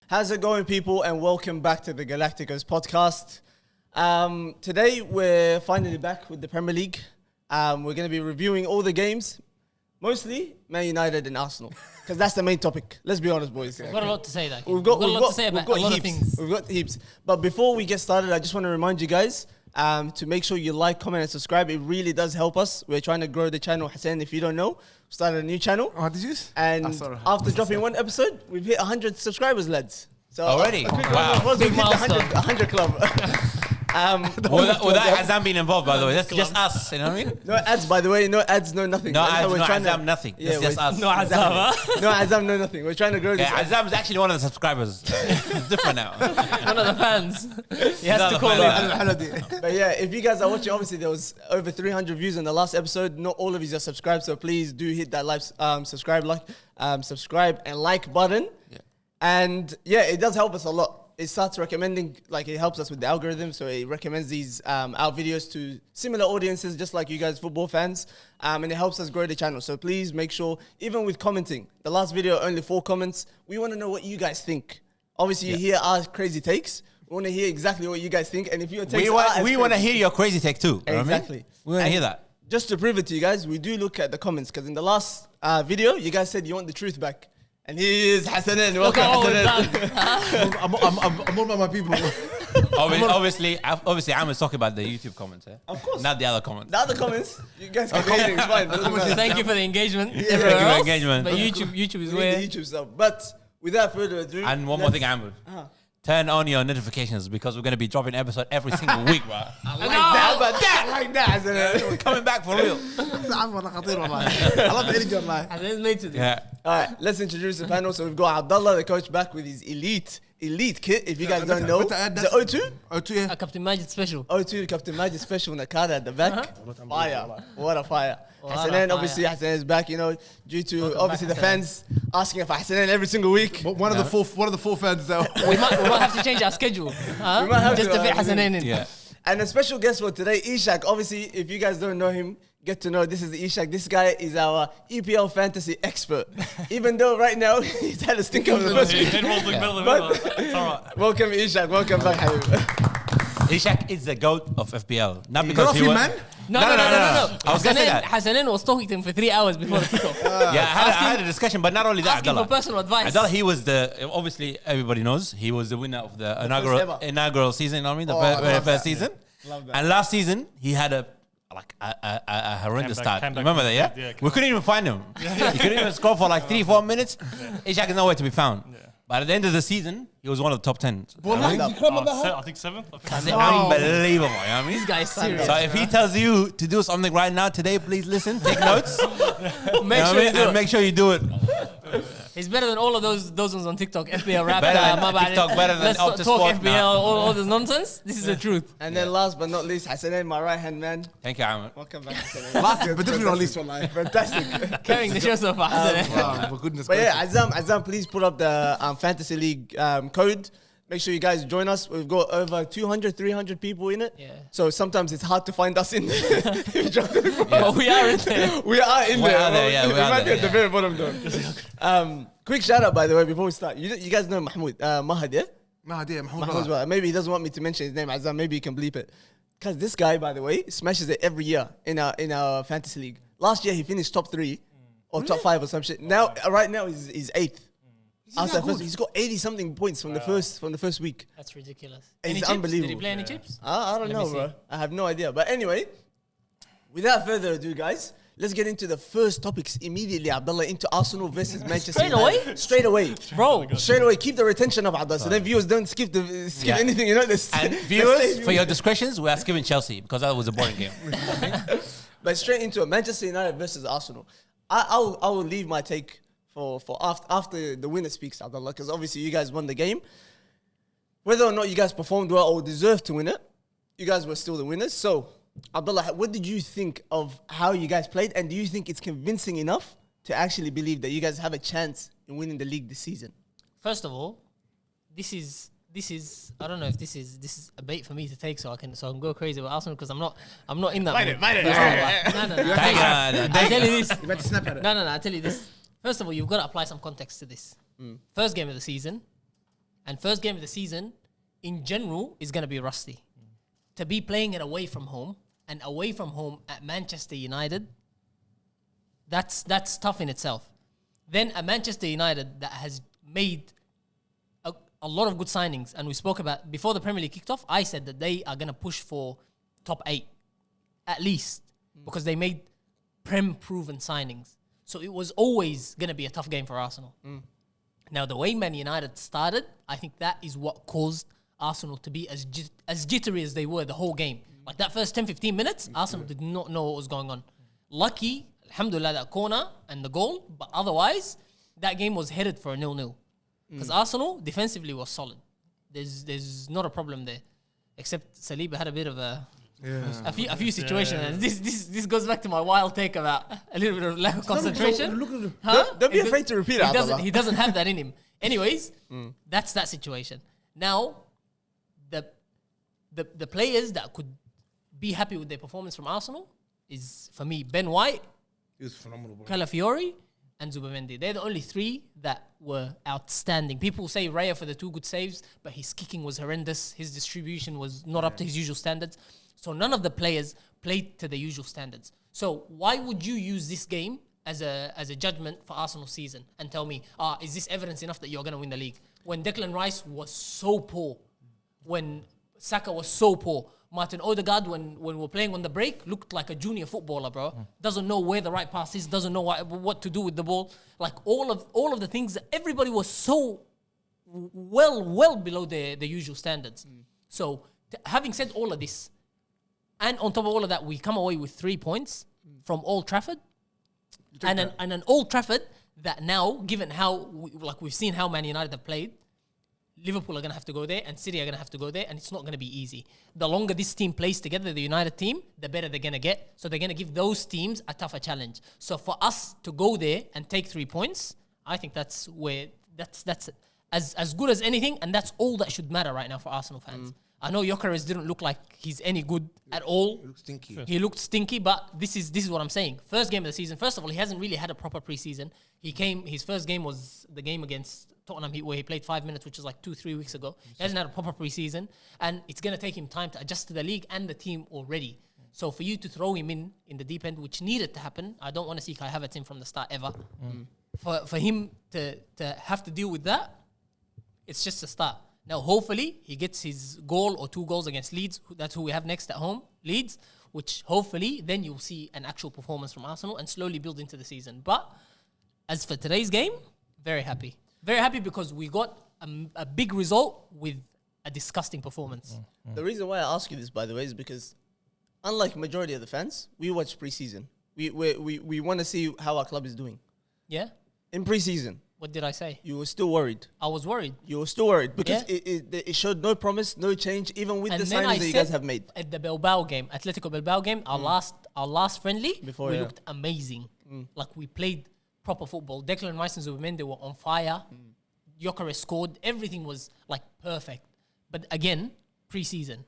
How's it going, people? And welcome back to the GalacticOz Podcast. Today, we're finally back with the Premier League. We're going to be reviewing all the games, mostly Man United and Arsenal, because that's the main topic. Let's be honest, boys. We've got a lot to say, We've got a lot to say about a lot of things. We've got heaps. But before we get started, I just want to remind you guys to make sure you like, comment, and subscribe. It really does help us. We're trying to grow the channel. Hassan, if you don't know, started a new channel. Oh, did you? And after dropping one episode, we've hit 100 subscribers, lads. So already? Wow. We've hit the 100 club. Without Azam being involved, by the way. That's just us, you know what I mean? No ads, by the way. No ads, no nothing. No ads, no Azam, nothing. Yeah, it's just us. No Azam, No Azam, no nothing. We're trying to grow this. Yeah, Azam's actually one of the subscribers. It's different now. one of the fans. He has No, to the call fan. it. But yeah, if you guys are watching, obviously there was over 300 views in the last episode. Not all of you are subscribed, so please do hit that subscribe and like button. Yeah. And yeah, it does help us a lot. It starts recommending, like it helps us with the algorithm, so it recommends these our videos to similar audiences, just like you guys, football fans, and it helps us grow the channel. So please make sure, even with commenting, the last video only 4 comments. We want to know what you guys think. Obviously, you hear our crazy takes. We want to hear exactly what you guys think, and if your takes we want to hear your crazy take too. Exactly. We want to hear that. Just to prove it to you guys, we do look at the comments, because in the last video, you guys said you want the truth back. And he is Hassanin. Welcome, Hassanin. I'm all about my people. Obviously, I'm talking about the YouTube comments. Of course. Not the other comments. The other comments, you guys can read it. It's fine. Thank you for the engagement. Thank you for the engagement. But YouTube is We where. need the YouTube stuff. But without further ado, And one more thing, Ahmed. Turn on your notifications because we're going to be dropping an episode every single week, bro. I like that, Hassanin. We're coming back for real. I love the energy online. And then made to this. Yeah. All right, let's introduce the panel. So we've got Abdullah, the coach, back with his elite kit. If you guys don't know, is it O2? O2, yeah. A Captain Majid special. O2, Captain Majid special Nakada at the back. Fire. What a fire. What a Hassanin, fire. obviously, Hassanin is back, you know, due to obviously the fans asking for Hassanin every single week. One of the four fans though. we might have to change our schedule. Huh? We might have Just to, to fit Hassanin in. Yeah. And a special guest for today, Ishak. Obviously, if you guys don't know him, get to know this is Ishak. This guy is our EPL fantasy expert. Even though right now he's had a stinker of the first week. It's all right. Welcome, Ishak. Welcome back, Habib. Ishak is the GOAT of FPL. Not because Got he off you, was... man. No. I was going to say that. Hassanin was talking to him for 3 hours before the kickoff. Yeah, I had a discussion, but not only that, Asking for personal advice. Abdullah, he was obviously everybody knows, he was the winner of the inaugural season, you know what I mean? The very first season. Love that. And last season, he had a horrendous start. Remember that, yeah? Yeah, we couldn't even find him. He couldn't even score for like 3-4 minutes. Ishak is nowhere to be found. But at the end of the season, he was one of the top 10. I think 7th. That's unbelievable, you know what I mean? This guy's serious. So if he tells you to do something right now, today, please listen, take notes. Make sure you do it. He's better than all of those ones on TikTok. FPL rap. Better than TikTok, better than Let's Optus talk Sport, FPL, nah. all this nonsense. This is the truth. And then last but not least, Hassanin, my right-hand man. Thank you, Ahmed. Welcome back, Hassanin. Last year, but definitely not least one. Fantastic. Carrying the show so far. Wow, for goodness But gracious. yeah, Azam, please put up the Fantasy League code. Make sure you guys join us. We've got over 200, 300 people in it. Yeah. So sometimes it's hard to find us in there. But we are in there. We are in there. Yeah, we we are might be there, at the very bottom though. Quick shout out, by the way, before we start. You guys know Mahmoud, Mahad, yeah? Mahmoud, well. Maybe he doesn't want me to mention his name, Azam. Maybe he can bleep it. Because this guy, by the way, smashes it every year in our Fantasy League. Last year, he finished top 3 or top 5 or some shit. Now, right now, he's 8th. He's got 80-something points from the first week. That's ridiculous. It's Chips? unbelievable. Did he play any chips? I don't Let know, me see. bro. I have no idea. But anyway, without further ado, guys, let's get into the first topics immediately, Abdullah, into Arsenal versus Manchester Straight United. away? Straight away. Bro. Straight away. Keep the retention of Abdullah. So then viewers don't skip Yeah. anything, you know. This And viewers, for your discretions, we are skipping Chelsea because that was a boring game. But straight into it, Manchester United versus Arsenal. I will leave my take for after the winner speaks, Abdullah, because obviously you guys won the game. Whether or not you guys performed well or deserved to win it, you guys were still the winners. So, Abdullah, what did you think of how you guys played, and do you think it's convincing enough to actually believe that you guys have a chance in winning the league this season? First of all, this is I don't know if this is a bait for me to take so I can go crazy with Arsenal because I'm not in that. Mind it. No. I tell you this. You better snap at it. No. I tell you this. First of all, you've got to apply some context to this. First game of the season, And first game of the season, in general, is going to be rusty. To be playing it away from home, and away from home at Manchester United, that's tough in itself. Then a Manchester United that has made a lot of good signings, and we spoke about, before the Premier League kicked off, I said that they are going to push for top 8, at least, because they made Prem-proven signings. So it was always going to be a tough game for Arsenal. Now, the way Man United started, I think that is what caused Arsenal to be as jittery as they were the whole game. Like that first 10-15 minutes, Arsenal did not know what was going on. Lucky, alhamdulillah, that corner and the goal, but otherwise, that game was headed for a 0-0. Because Arsenal, defensively, was solid. There's not a problem there. Except Saliba had a bit of a few situations. And this goes back to my wild take about a little bit of lack of concentration. Don't be afraid to repeat it. He doesn't have that in him. Anyways, that's that situation. Now, the players that could be happy with their performance from Arsenal is, for me, Ben White, He was phenomenal, bro. Calafiori, and Zubimendi. They're the only 3 that were outstanding. People say Raya for the 2 good saves, but his kicking was horrendous. His distribution was not up to his usual standards. So none of the players played to the usual standards. So why would you use this game as a judgment for Arsenal's season and tell me, is this evidence enough that you're going to win the league? When Declan Rice was so poor, when Saka was so poor, Martin Odegaard, when we're playing on the break, looked like a junior footballer, bro. Doesn't know where the right pass is, doesn't know what to do with the ball. Like all of the things that everybody was so well below the usual standards. So having said all of this, and on top of all of that, we come away with 3 points from Old Trafford, and an Old Trafford that now, given how we've seen how Man United have played, Liverpool are going to have to go there and City are going to have to go there, and it's not going to be easy. The longer this team plays together, the United team, the better they're going to get. So they're going to give those teams a tougher challenge. So for us to go there and take 3 points, I think that's as good as anything, and that's all that should matter right now for Arsenal fans. I know Gyökeres didn't look like he's any good at all. He looked stinky. He looked stinky, but this is what I'm saying. First game of the season. First of all, he hasn't really had a proper preseason. His first game was the game against Tottenham, where he played 5 minutes, which was like 2-3 weeks ago. He hasn't had a proper preseason, and it's going to take him time to adjust to the league and the team already. So for you to throw him in the deep end, which needed to happen, I don't want to see Kai Havertz in from the start ever. For him to have to deal with that, it's just a start. Now, hopefully, he gets his goal or 2 goals against Leeds. That's who we have next at home, Leeds, which hopefully then you'll see an actual performance from Arsenal and slowly build into the season. But as for today's game, very happy. Very happy because we got a big result with a disgusting performance. The reason why I ask you this, by the way, is because unlike majority of the fans, we watch preseason. We want to see how our club is doing. Yeah? In preseason, What did I say? you were still worried. I was worried. You were still worried because it showed no promise, no change, even with And the then signings I that you said guys have made. At the Bilbao game, Atletico Bilbao game, our last friendly, Before, we yeah. looked amazing. Like we played proper football. Declan Rice and Zubimendi were on fire. Gyökeres scored. Everything was like perfect. But again, pre-season.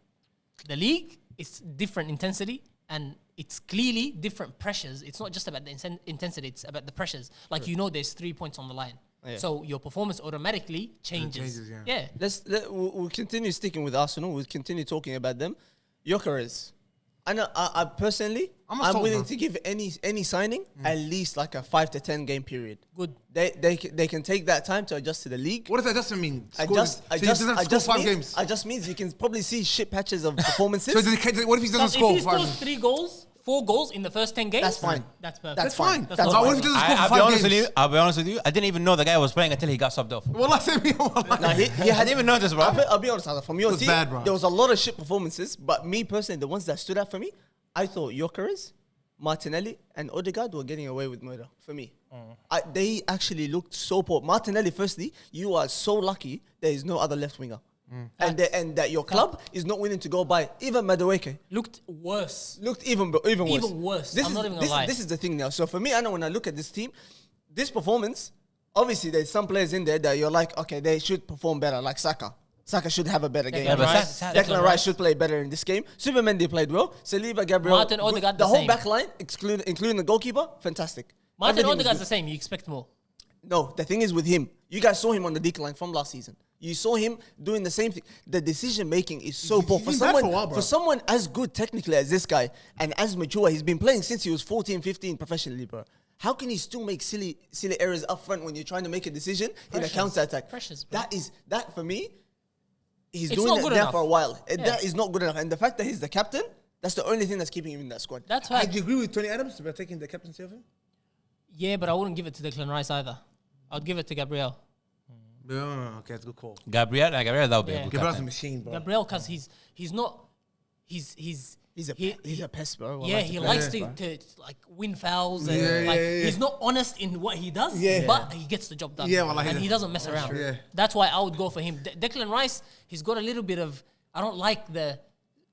The league is different intensity and it's clearly different pressures. It's not just about the intensity, it's about the pressures. Like there's 3 points on the line. Yeah. So your performance automatically changes. We'll continue sticking with Arsenal. We'll continue talking about them. Gyökeres. I personally, I'm willing to give any signing at least like a 5 to 10 game period. Good. They can take that time to adjust to the league. What does that adjustment mean? I just means you can probably see shit patches of performances. So what if he doesn't If score? he scores 3 goals, 4 goals in the first 10 games, That's fine. That's perfect. That's fine. That's But fine. what if he doesn't score for 5 games? I'll be honest with you. I didn't even know the guy was playing until he got subbed off. Wallah, say me, wallah. Nah, he I had didn't even notice, bro. I'll be honest, Hazard, from your was team, bad, bro. there was a lot of shit performances, but me personally, the ones that stood out for me, I thought Gyökeres, Martinelli, and Odegaard were getting away with murder for me. They actually looked so poor. Martinelli, firstly, you are so lucky there is no other left winger. And that your club is not willing to go by. Even Madueke Looked worse. looked even worse. Even worse. I'm not even gonna lie. This is the thing now. So for me, I know when I look at this team, this performance, obviously there's some players in there that you're like, okay, they should perform better, like Saka. Saka should have a better game. Declan Rice. Declan Rice should play better in this game. Zubimendi played well. Saliba, Gabriel. Martin Odegaard the the whole same. back line, including the goalkeeper, fantastic. Martin Everything was Odegaard's good. the same. You expect more. No, the thing is with him, you guys saw him on the decline from last season. You saw him doing the same thing. The decision making is so poor. He's been bad for a while, bro. For someone as good technically as this guy and as mature, he's been playing since he was 14, 15 professionally, bro. How can he still make silly errors up front when you're trying to make a decision in a counter attack? That for me, he's doing it there for a while. That is not good enough. And the fact that he's the captain, that's the only thing that's keeping him in that squad. That's right. Do you agree with Tony Adams about taking the captaincy of him? Yeah, but I wouldn't give it to Declan Rice either. I'd give it to Gabriel. No, okay, that's a good call. Gabriel, that would be a good Gabriel's a captain. machine, bro. Gabriel, because he's a pest, bro. Yeah, he likes to like win fouls and he's not honest in what he does, but he gets the job done. Yeah, well, and he doesn't mess around. Yeah. That's why I would go for him. Declan Rice, he's got a little bit of, I don't like the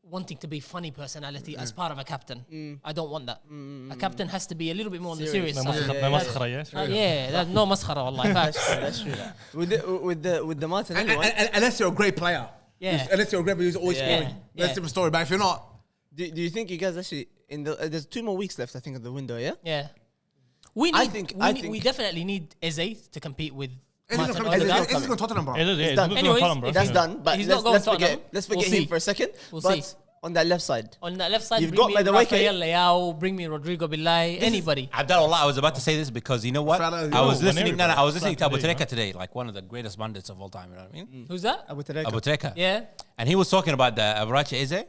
wanting to be funny personality as part of a captain. I don't want that. A captain has to be a little bit more on the serious side. That's no maskhara, wallahi. That's true. With the Martinelli one. Unless you're a great player. Yeah. Unless you're a great player who's always scoring. That's a different story. But if you're not... Do you think you guys actually there's 2 more weeks left, I think, of the window, yeah? Yeah. We definitely need Eze to compete with Martin Odegaard. It's going to Tottenham, bro. It's done. done. That's done. But He's not going let's to forget Tottenham. let's We'll forget him see. for a second. We'll But see. on that left side, You've got bring me Madueke. Rafael Leao, bring me Rodrigo Bilay, anybody. Abdallah, I was about to say this because you know what? Salah, I was yo, listening. Waneri, I was listening to Abu Salah Treka today, like one of the greatest pundits of all time. You know what I mean? Who's that? Abu Tareka. Abu Treka. Yeah. And he was talking about the Avrachi Eze,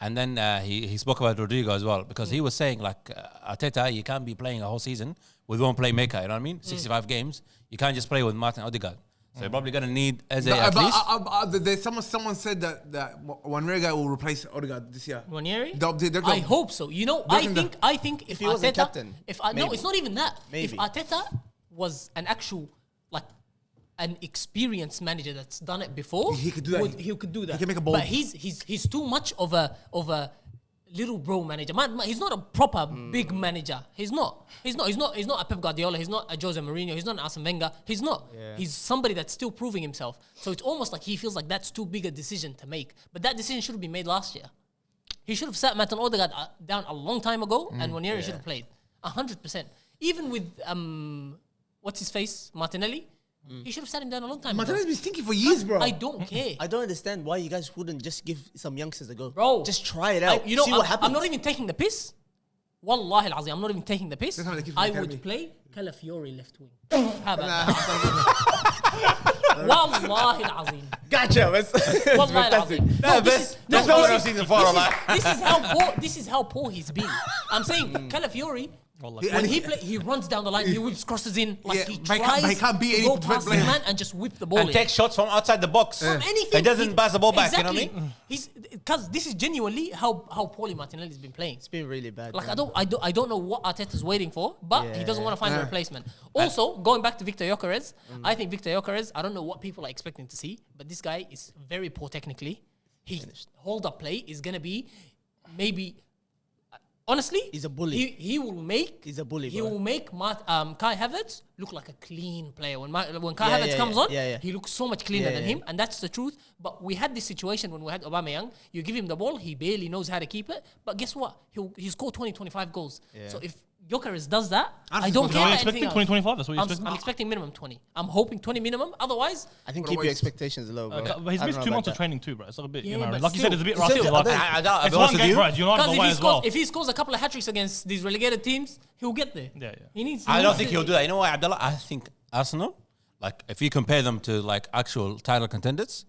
and then he spoke about Rodrigo as well because he was saying like Arteta, you can't be playing a whole season with one playmaker. You know what I mean? 65 games, you can't just play with Martin Odegaard. So you're probably gonna need Eze at least. Someone said that Wanrega will replace Odegaard this year. Waneri? I hope so. You know, I think if he wasn't Arteta, captain, no, it's not even that. Maybe. If Arteta was an actual an experienced manager that's done it before, he could do that. He could do that. He can make a bold. But he's too much of a little bro manager. He's not a proper big manager. He's not a Pep Guardiola. He's not a Jose Mourinho. He's not an Arsene Wenger. He's not. Yeah. He's somebody that's still proving himself. So it's almost like he feels like that's too big a decision to make. But that decision should have been made last year. He should have sat Martin Odegaard down a long time ago, and Waneri should have played 100%. Even with what's his face, Martinelli. He should have sat him down a long time ago. Martinelli's been stinky for years, bro. I don't care. I don't understand why you guys wouldn't just give some youngsters a go. Bro. Just try it out. See what happens. I'm not even taking the piss. Wallahi al-azim, I'm not even taking the piss. That's how they keep I the would academy. play Calafiori left wing. How about that? Wallahi al-azim. Gotcha. Wallahi al-azim. That's not what I was seeing before. This is how poor he's been. I'm saying Calafiori, when he runs down the line, he whips crosses in, like he tries he can't beat to any go past player. his man and just whip the ball And in. take shots from outside the box. From anything. He doesn't pass the ball back. Exactly. You know what I mean? He's because this is genuinely how poorly Martinelli's been playing. It's been really bad. Like man. I don't know what Arteta's waiting for, but he doesn't want to find a replacement. Also, going back to Victor Gyökeres, I think Victor Gyökeres, I don't know what people are expecting to see, but this guy is very poor technically. His hold-up play is gonna be maybe. Honestly, he's a bully. He's a bully. He bro. will make Kai Havertz look like a clean player. When Kai Havertz comes on, he looks so much cleaner than him, and that's the truth. But we had this situation when we had Aubameyang. You give him the ball, he barely knows how to keep it. But guess what? He scored 20, 25 goals. Yeah. So if Gyökeres does that, I don't care. Are you about expecting anything 20, else. 25? That's what you're expecting? I'm expecting minimum 20. I'm hoping 20 minimum. Otherwise, I think keep your expectations low, bro. But he's missed 2 months of training too, bro. It's a bit, Yeah, you know, but like you said, it's a bit rusty. still, Like, I it's one game, right? You know because why as well. if he scores a couple of hat-tricks against these relegated teams, he'll get there. Yeah. He needs. I don't think he'll do that. You know why, Abdullah? I think Arsenal, like if you compare them to like actual title contenders,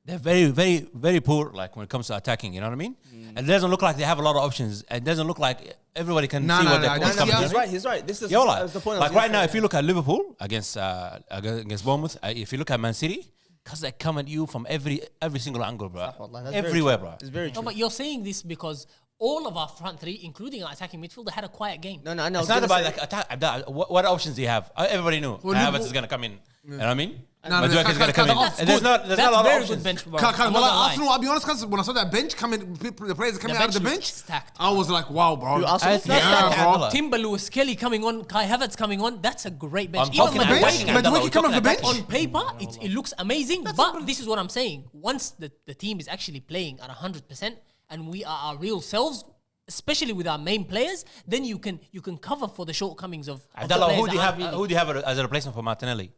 they're very, very, very poor. Like when it comes to attacking, you know what I mean? And it doesn't look like they have a lot of options. It doesn't look like everybody can see what they're no, coming. He's right. This is Yola. the point. Like right now, if you look at Liverpool against Bournemouth, if you look at Man City, because they come at you from every single angle, bro. Everywhere, bro. It's very true. No, but you're saying this because all of our front three, including our attacking midfield, they had a quiet game. No, I know. It's not about like attack. What options do you have? Everybody knew Havertz is gonna come in. You know what I mean? Madueke is gonna come in. And there's not a lot of very options. good bench. Arsenal, I'll be honest, because when I saw that bench coming, the players coming out of the bench, stacked. I was like, wow, bro. Arsenal? bro. Timber Lewis Kelly coming on, Kai Havertz coming on. That's a great bench. I'm talking Even attacking, Madueke Abdullah. We're coming talking off the bench? attacking. on paper, it looks amazing. But this is what I'm saying. Once the team is actually playing at 100% and we are our real selves, especially with our main players, then you can cover for the shortcomings of the Abdullah, players who do you that have? aren't really- Who do you have as a replacement for Martinelli?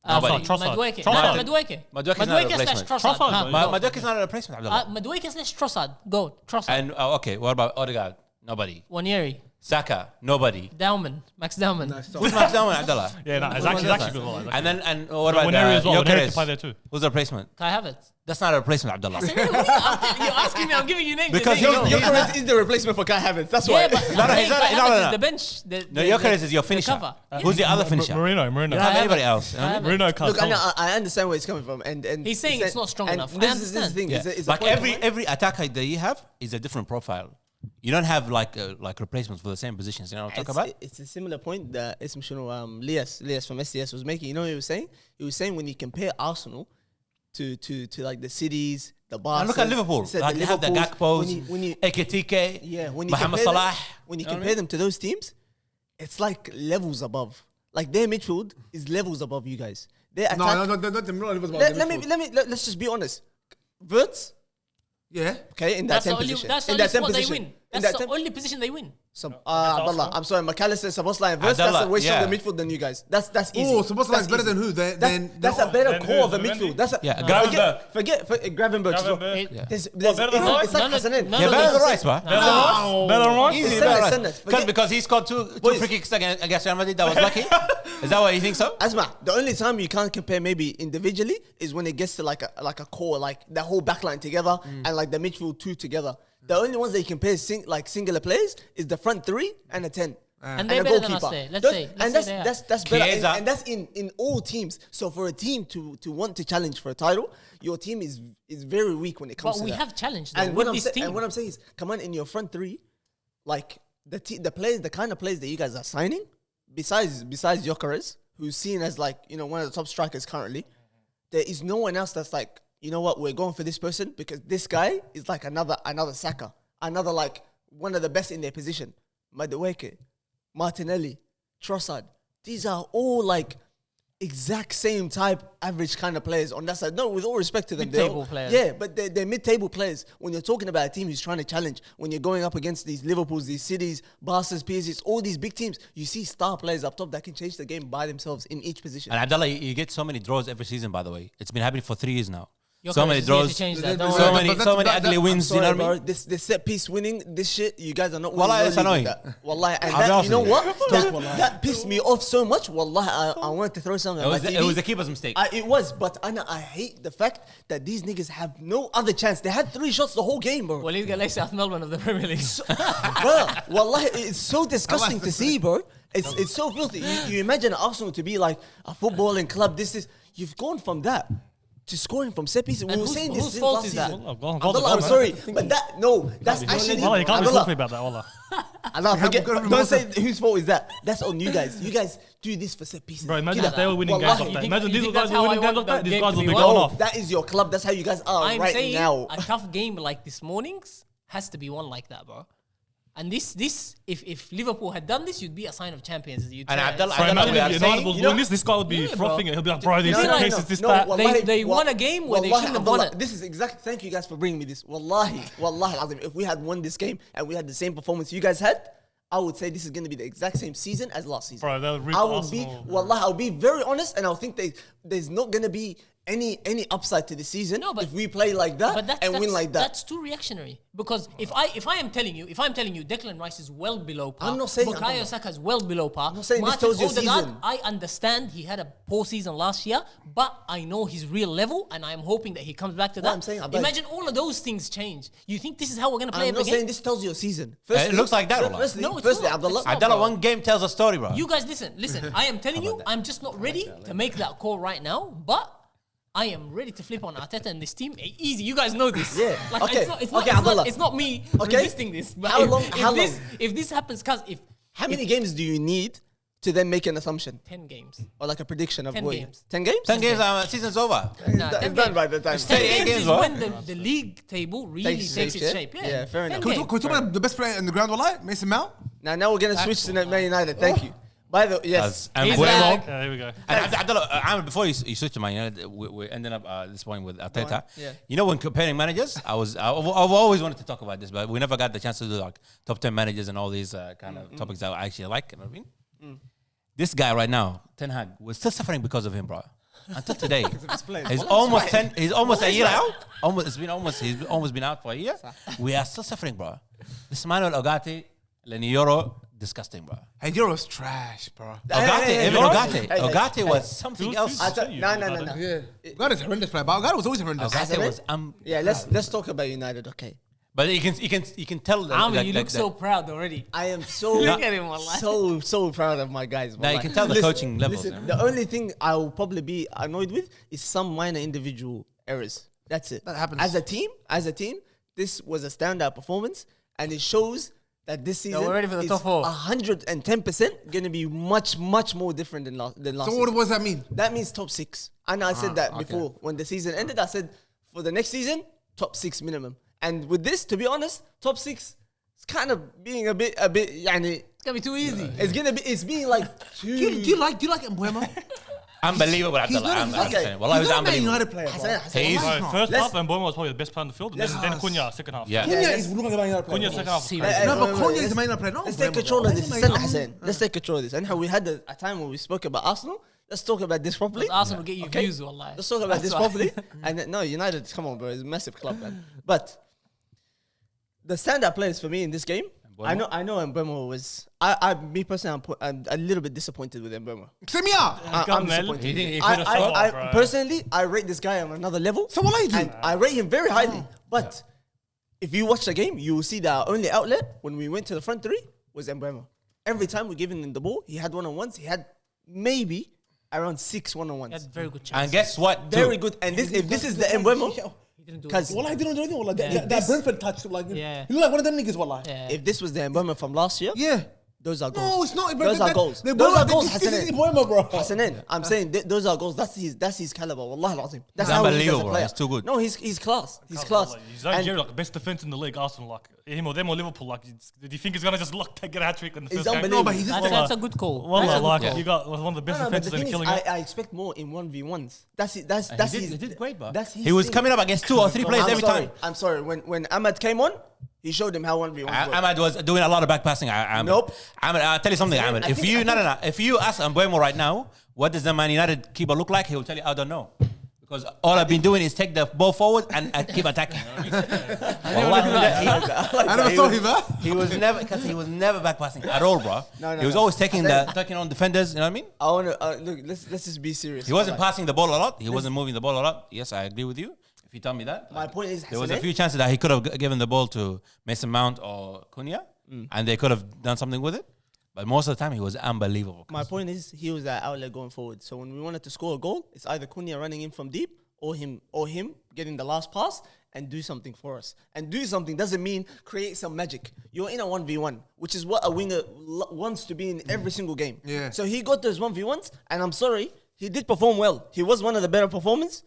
Nobody. Trossard. Madueke. Trossard. No, Madueke. Madueke is not a Madueke slash replacement. Trossard. Trossard, Huh, though. go. Madueke is not a replacement, Abdullah. Madueke slash Trossard. Go. Trossard. And okay, what about Odegaard? Nobody. Wanyeri. Saka? Nobody. Dowman. Max Dowman. Who's Max Dowman, Abdullah? Yeah, no, it's actually good. Well, And what about Waneri as well. Waneri Gyökeres? can play there too. Who's the replacement? Kai Havertz. That's not a replacement, Abdullah. You're asking me, I'm giving you names. Because you're he's- saying no. Gyökeres is the replacement for Kai Havertz. That's why. Yeah, but No, I'm saying no, Kai no, no, Havertz no. is the bench. No, Gyökeres is your finisher. cover. Who's the other finisher? Marino. You don't have anybody else. Kai Havertz. Marino can't. Look, I understand where it's coming from, and He's saying it's not strong and enough. I This is the understand. thing. Yeah. It's a Like point. every attacker that you have is a different profile. You don't have like replacements for the same positions. You know what I'm talking about? It's a similar point that Ism Shuno, Lias from SDS was making. You know what he was saying? He was saying when you compare Arsenal to like the cities, the Barca. And look at Liverpool. Like they have the Gakpos, Ekitike, yeah, when you Mohamed compare Salah. when you know what I compare them to those teams, it's like levels above. Like their midfield is levels above you guys. Their attack. No, Let's just be honest. Verts, Yeah. okay, in that That's the 10 only. position. That's the in only that 10 spot they position. win. In That's that the 10 only position they win. Abdullah, I'm sorry, McAllister, Sabosla, and Verts. That's Abdullah, a way stronger yeah. midfield than you guys. That's easy. Oh, so what's like That's better easy. than who? That's a better Than core who? of a Zubimendi? midfield. That's a Yeah, Gravenberch. Forget Gravenberch. as well. Gravenberch. It- There's, better than Rice? it's like Hassanin. none Yeah, of better those- than Rice, bro. Better than Rice? It's Easy, send better it, than send Rice. it. Forget- Because he scored two Boys. free kicks against Real Madrid. That was lucky. Is that what you think so? Asma, the only time you can't compare maybe individually is when it gets to like a core, like the whole backline together and like the midfield two together. The only ones that you compare singular players is the front three and a 10. And a they're better than us goalkeeper. there. Let's Those- say and they are. that's better, Chiesa. and that's in all teams. So for a team to want to challenge for a title, your team is very weak when it comes But to we that. have challenged them And with what I'm this saying, team. and what I'm saying is, come on, in your front three, like the players, the kind of players that you guys are signing, besides Gyökeres, who's seen as like one of the top strikers currently, there is no one else that's like, you know what, we're going for this person because this guy is like another Saka, another like one of the best in their position. Madueke, Martinelli, Trossard. These are all like exact same type, average kind of players on that side. No, with all respect to them. they're Mid-table all- players. Yeah, but they're mid-table players. When you're talking about a team who's trying to challenge, when you're going up against these Liverpools, these Cities, Barca's, PSG's, all these big teams, you see star players up top that can change the game by themselves in each position. And Abdullah, you get so many draws every season. By the way, it's been happening for 3 years now. Gyökeres So many is here to draws, change that, don't So so worry. many- many that- ugly wins. Sorry, You know what I bro. mean? This set piece winning, this shit, you guys are not winning. Wallahi, no it's league with annoying. that. Wallahi, and I'll be that, honest you know with you. what? That pissed me off so much. Wallahi, I wanted to throw something It at was my TV. it was the keeper's mistake. It was, but I hate the fact that these niggas have no other chance. They had 3 shots the whole game, bro. Walid Galay, South Melbourne of the Premier League. Bro, wallahi, it's so disgusting to see, bro. It's so filthy. You imagine Arsenal to be like a footballing club. You've gone from that to scoring from set pieces. We were saying this whose since fault last is that? season. Wallah, go on, Abdullah, I'm man. sorry, but that's actually. Wallah, you can't be Abdullah, talking about that, Wallah. Allah, forget. got him Don't say whose fault is that. That's on you guys. You guys do this for set pieces. Bro, imagine Kida. if they were winning games Wallahi, like that. think- Imagine you these think guys that's were how winning I games want like that. that These game guys to will be be won? going No, off. that is your club. That's how you guys are I'm right saying now. a tough game like this morning's has to be won like that, bro. And if Liverpool had done this, you'd be a sign of champions. You'd And say- Abdullah- Bro, imagine we are if United saying- was you know- doing this guy would be Yeah, bro. frothing it. He'll be like, bro, these No, no, cases, no, this, no, that. wallahi, They won a game where they wallahi, shouldn't have won Abdullah, it. This is exact. Thank you guys for bringing me this. Wallahi, Azim, if we had won this game and we had the same performance you guys had, I would say this is going to be the exact same season as last season. Bro, they'll rip I will Arsenal. wallahi, I'll be very honest, and I'll think there's not going to be any upside to the season No, but- if we play like that But and win like that. That's too reactionary. Because if I am telling you, Declan Rice is well below par. I'm not saying- Bukayo Saka is well below par. I'm not saying this Martin tells you Odegaard, season. I understand he had a poor season last year, but I know his real level, and I'm hoping that he comes back to that. I'm saying, Abdul- Imagine all of those things change. You think this is how we're going to play I'm every not saying game? this tells you a season. It looks like that, Wallah. Firstly, No, it's firstly, not. Abdullah. It's not. Abdullah, bro. one game tells a story, bro. You guys, listen. I am telling you, I'm just not ready to make that call right now, but I am ready to flip on Arteta and this team. Easy, you guys know this. Yeah, Like, okay. It's Abdullah. not me Okay. resisting this. But How long- if this happens, How many games do you need to then make an assumption 10 games. or like a prediction of 10 what? games. 10 games? 10 games, season's over. Nah, It's 10 done games. by the time. 10 38 games games, is bro. when the league table really Takes takes its shape, shape. yeah? Yeah, fair enough. 10 Can we games. talk about the best player in the ground, Wallah? Mason Mount? Now we're gonna switch to Man United. Thank you. By the yes, And He's we're- back. Yeah, here we go. And Abdullah, Amr, before you switch to Man United, we're ending up at this point with Arteta. Yeah. You know, when comparing managers, I've always wanted to talk about this, but we never got the chance to do like top 10 managers and all these kind of topics that I actually like. You know what I mean? This guy right now, Ten Hag, we're still suffering because of him, bro. until today. playing. He's almost 10. He's almost a year out. He's almost been out for a year. We are still suffering, bro. This Manuel Ugarte, Lenny Euro, disgusting, bro. Hey, Euro's trash, bro. Ugarte was something else. No. Yeah. Ugate's horrendous player, but Ugarte was always horrendous. Ugarte was Yeah, let's talk about United, okay? but you can tell that. Army, you look so proud already. I am so Look at him, wallah. so proud of my guys. Now you can tell the coaching levels. Listen, the only thing I will probably be annoyed with is some minor individual errors. That's it. That happens. As a team, this was a standout performance, and it shows that this season we're ready for the is top four. 110% going to be much more different than last So season. what does that mean? That means top 6. And I said that okay. before. When the season ended, I said for the next season, top 6 minimum. And with this, to be honest, top 6 is kind of being a bit, yani, It's gonna be too easy. it's being like too... Do you like Mbuemo? Unbelievable, Abdullah. I'm saying. Wallah, He's he's not a Man unbelievable. United player, bro. He's First Let's- half, Mbuemo was probably the best player on the field. Then Cunha, second half. Yeah. Cunha is looking like a Man United player. Cunha, second half. Seriously. No, but Cunha is a Man United player. No, Let's Mbuemo, take control bro. of this. Why is Send he Hassan. Let's take control of this. And how we had a time when we spoke about Arsenal. Let's talk about this properly. Arsenal get you Okay. views, wallah. Let's talk about That's this why. properly. And no, United, come on, bro. It's a massive club, man. But the standout players for me in this game, Mbeumo? I know Mbeumo was... Me personally, I'm a little bit disappointed with Mbeumo. Send me out. I'm Come, man. disappointed. He didn't- he could've scored. I personally, I rate this guy on another level. So what are you doing? And I rate him very highly. But if you watch the game, you will see that our only outlet when we went to the front three was Mbeumo. Every time we giving him the ball, he had one-on-ones. He had maybe around 6 He one-on-ones. had very good And chance. guess what? too? Very good. And if this is the Mbeumo, He didn't do because it. Wallah, I didn't do anything. Wallah, Yeah. that Brentford touch, like, Yeah. he look like one of them niggas, wallah. Yeah. if this was the Mbeumo from last year, Yeah. those are goals. No, it's not. Those are goals. Those are goals, This is Hassanin. Mbuemo, bro. Hassanin, I'm saying those are goals. That's his caliber. Wallah al-azim. That's He's how he is as a unbelievable, player. he's too good. No, he's class. He's class. He's And Nigeria, like best defense in the league. Arsenal, like him or them or Liverpool. Like, do you think he's gonna just get a hat trick in the He's first game? unbelievable. No, but he just That's a good call. Wallah, That's a good like call. you got one of the best No, but the defenses and thing is, killing it. I expect more in 1v1s. That's it. That's He his. did great, bro. That's his He was thing. coming up against 2 or 3 players every time. I'm sorry. When Ahmad came on, he showed him how 1v1s work. Ahmad was doing a lot of back passing. Nope. Ahmad, I'll tell you something, Ahmad. If you ask Mbeumo right now, what does the Man United keeper look like? He will tell you, I don't know. Because all I've been doing is take the ball forward and keep attacking. I never saw him, huh? He was never back passing at all, bro. No, He was no. always taking on defenders. You know what I mean? I want to look. Let's just be serious. He wasn't Like, passing the ball a lot. He wasn't moving the ball a lot. Yes, I agree with you. If you tell me that, My point is, there was a Hassanin, few chances that he could have given the ball to Mason Mount or Cunha, and they could have done something with it. But most of the time, he was unbelievable. My point is, he was that outlet going forward. So when we wanted to score a goal, it's either Cunha running in from deep or him getting the last pass and do something for us. And do something doesn't mean create some magic. You're in a 1v1, which is what a winger wants to be in every single game. Yeah. So he got those 1v1s, and I'm sorry, he did perform well. He was one of the better performers,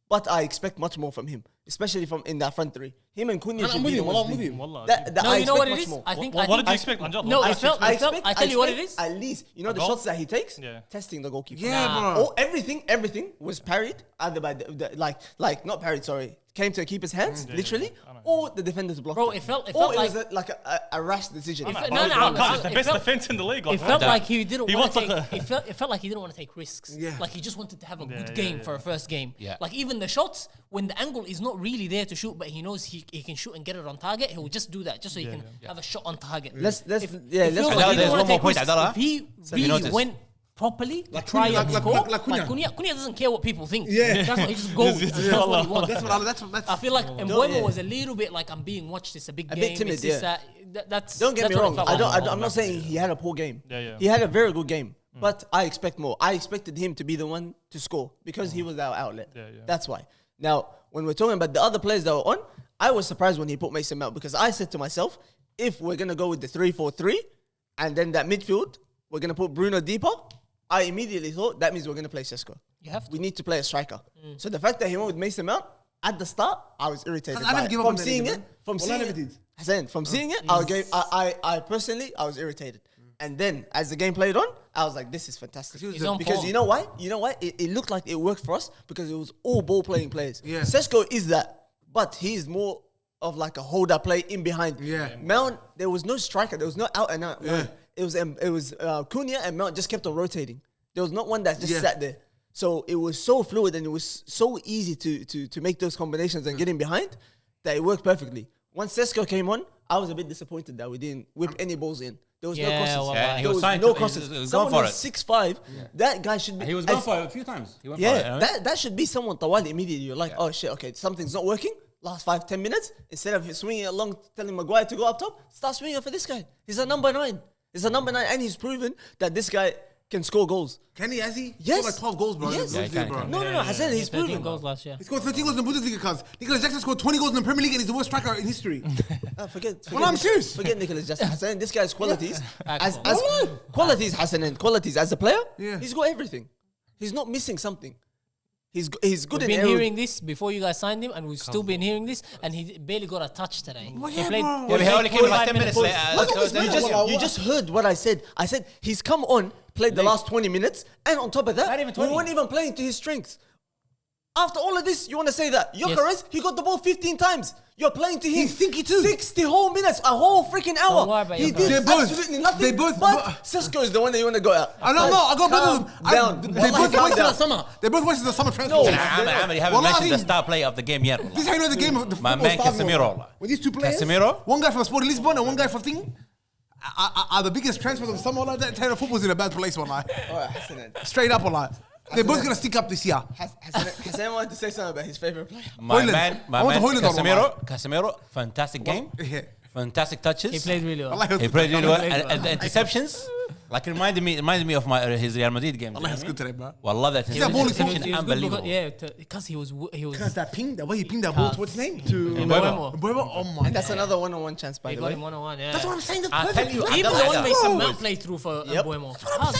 but I expect much more from him, especially from in that front three. Him and Cunha I'm should with be the him, ones I'm with leading. him. Wallah. No, I you know what expect it is? much more. I think. What I did you think- expect, Anjab? No, What it did you felt. I tell you what it is. At least, you know the goal? shots that he takes? Yeah. Testing the goalkeeper. Yeah, Nah. bro. Oh, everything was parried either by like not parried. Sorry, came to the keeper's hands, literally, I know. or the defenders blocked. Bro, it it felt or it like- was like a rash decision. It Nah, fe- bro, no, it's no, not- no, it's the it best felt- defense in the league. It Like, felt that. like he didn't He want to wants take. like It felt like he didn't want to take risks. Yeah. Like he just wanted to have a Yeah, good yeah, game yeah. for a first game. Yeah. Like even the shots, when the angle is not really there to shoot, but he knows he can shoot and get it on target, he will just do that just so he can have a shot on target. Let's It let's feels he like didn't he There's didn't wanna one more take point, risks. Abdallah. If he you really noticed. went properly to Like try Cunha, and like score, Cunha. Cunha doesn't care what people think. Yeah. That's what he just goes. Yes, That's what he wants. That's I feel like yeah. Mbeumo was a little bit like I'm being watched. It's a big A game. bit timid, it's this, yeah. That's Don't get that's me what it wrong. felt I like. don't. I'm not saying he had a poor game. Yeah, yeah. He had a very good game, but I expect more. I expected him to be the one to score because he was our outlet. Yeah, yeah. That's why. Now, when we're talking about the other players that were on, I was surprised when he put Mason Mount because I said to myself, if we're gonna go with the 3-4-3, and then that midfield, we're gonna put Bruno deeper. I immediately thought that means we're gonna play Sesko. You have to. We need to play a striker. So the fact that he went with Mason Mount at the start, I was irritated. I never by it. give up From on that seeing nigga, it, man. from Well, I seeing never it, did. Hassan, from seeing it, I personally I was irritated. And then as the game played on, I was like, this is fantastic. He's on Because form. you know why? You know why? It looked like it worked for us because it was all ball playing players. Yeah. Sesko is that, but he's more of like a holder play in behind. Yeah. Mount, there was no striker. There was no out and out. Yeah. It was Cunha and Mount just kept on rotating. There was not one that just Yeah. sat there. So it was so fluid and it was so easy to make those combinations and get in behind that it worked perfectly. Once Sesko came on, I was a bit disappointed that we didn't whip any balls in. There was no crosses. well, Yeah, he There was was trying no to- crosses. he was Someone going for who's it. 6'5", that guy should be... He was gone for it a few times. He went for Yeah, it, that should be someone Tawali immediately. You're like, oh shit, okay, something's not working. Last 5-10 minutes, instead of swinging it along, telling Maguire to go up top, start swinging for this guy. He's a number 9. He's a number 9, and he's proven that this guy can score goals. Can he? Has he? Yes. He scored like 12 goals, bro. Yes. Yeah, he can, bro. can. No, Hassan, he's 13 proven. goals last year. He scored 13 goals in the Bundesliga, cuz. Nicolas Jackson scored 20 goals in the Premier League and he's the worst striker in history. Forget I'm serious. Forget Nicolas Jackson. Hassan, this guy's qualities, as Actual. qualities, Hassan, and qualities as a player, Yeah. he's got everything. He's not missing something. He's good We've in been aerial. hearing this before you guys signed him, and we've still been hearing this, and he barely got a touch today. Well, He yeah, played. bro. Yeah, but he only came about 45 10 minutes minutes. later. You just heard what I said. I said he's come on, played the last 20 minutes, and on top of that, Not even we 20. weren't even playing to his strengths. After all of this, you want to say that Yes. Gyökeres, he got the ball 15 times. You're playing to him. He's stinky too. 60 whole minutes, a whole freaking hour. Don't worry about He Gyökeres. did They both- absolutely nothing. they both- But Sesko is the one that you want to go at. I don't know. I got both of them. Down. They Wallahi, both calm wasted down. the summer. They both wasted the summer transfer. No. window. You haven't Wallahi, mentioned the star player of the game yet. This is how you know the game. The My football man starts, Casemiro. bro. With these two players, Casemiro? one guy from Sporting Lisbon and one guy from thing, are the biggest transfers of the summer. Like that, tell you football's in a bad place, wallahi. All right, Hassan. Straight up, wallahi. They're both gonna stick up this year. Hassan wanted to say something about his favorite player. My Højlund. man, I want the Højlund on, Casemiro, fantastic game, Yeah. fantastic touches. He played really well. Wallahi, He played really well, He played and the interceptions, like reminded me of my his Real Madrid game. Wallahi, it's good today, bro. Wallah, that that ball is interception, He was good unbelievable. because he was Because that ping, the way he pinged that ball, what's his name? To Mbeumo. Mbeumo. Oh my. And that's another one-on-one chance, by He the got way. him 1-on-1. Yeah. That's what I'm saying. That's I perfect. tell you, play. Even I the don't one like Mason that. Mount played through for Yep. Mbeumo.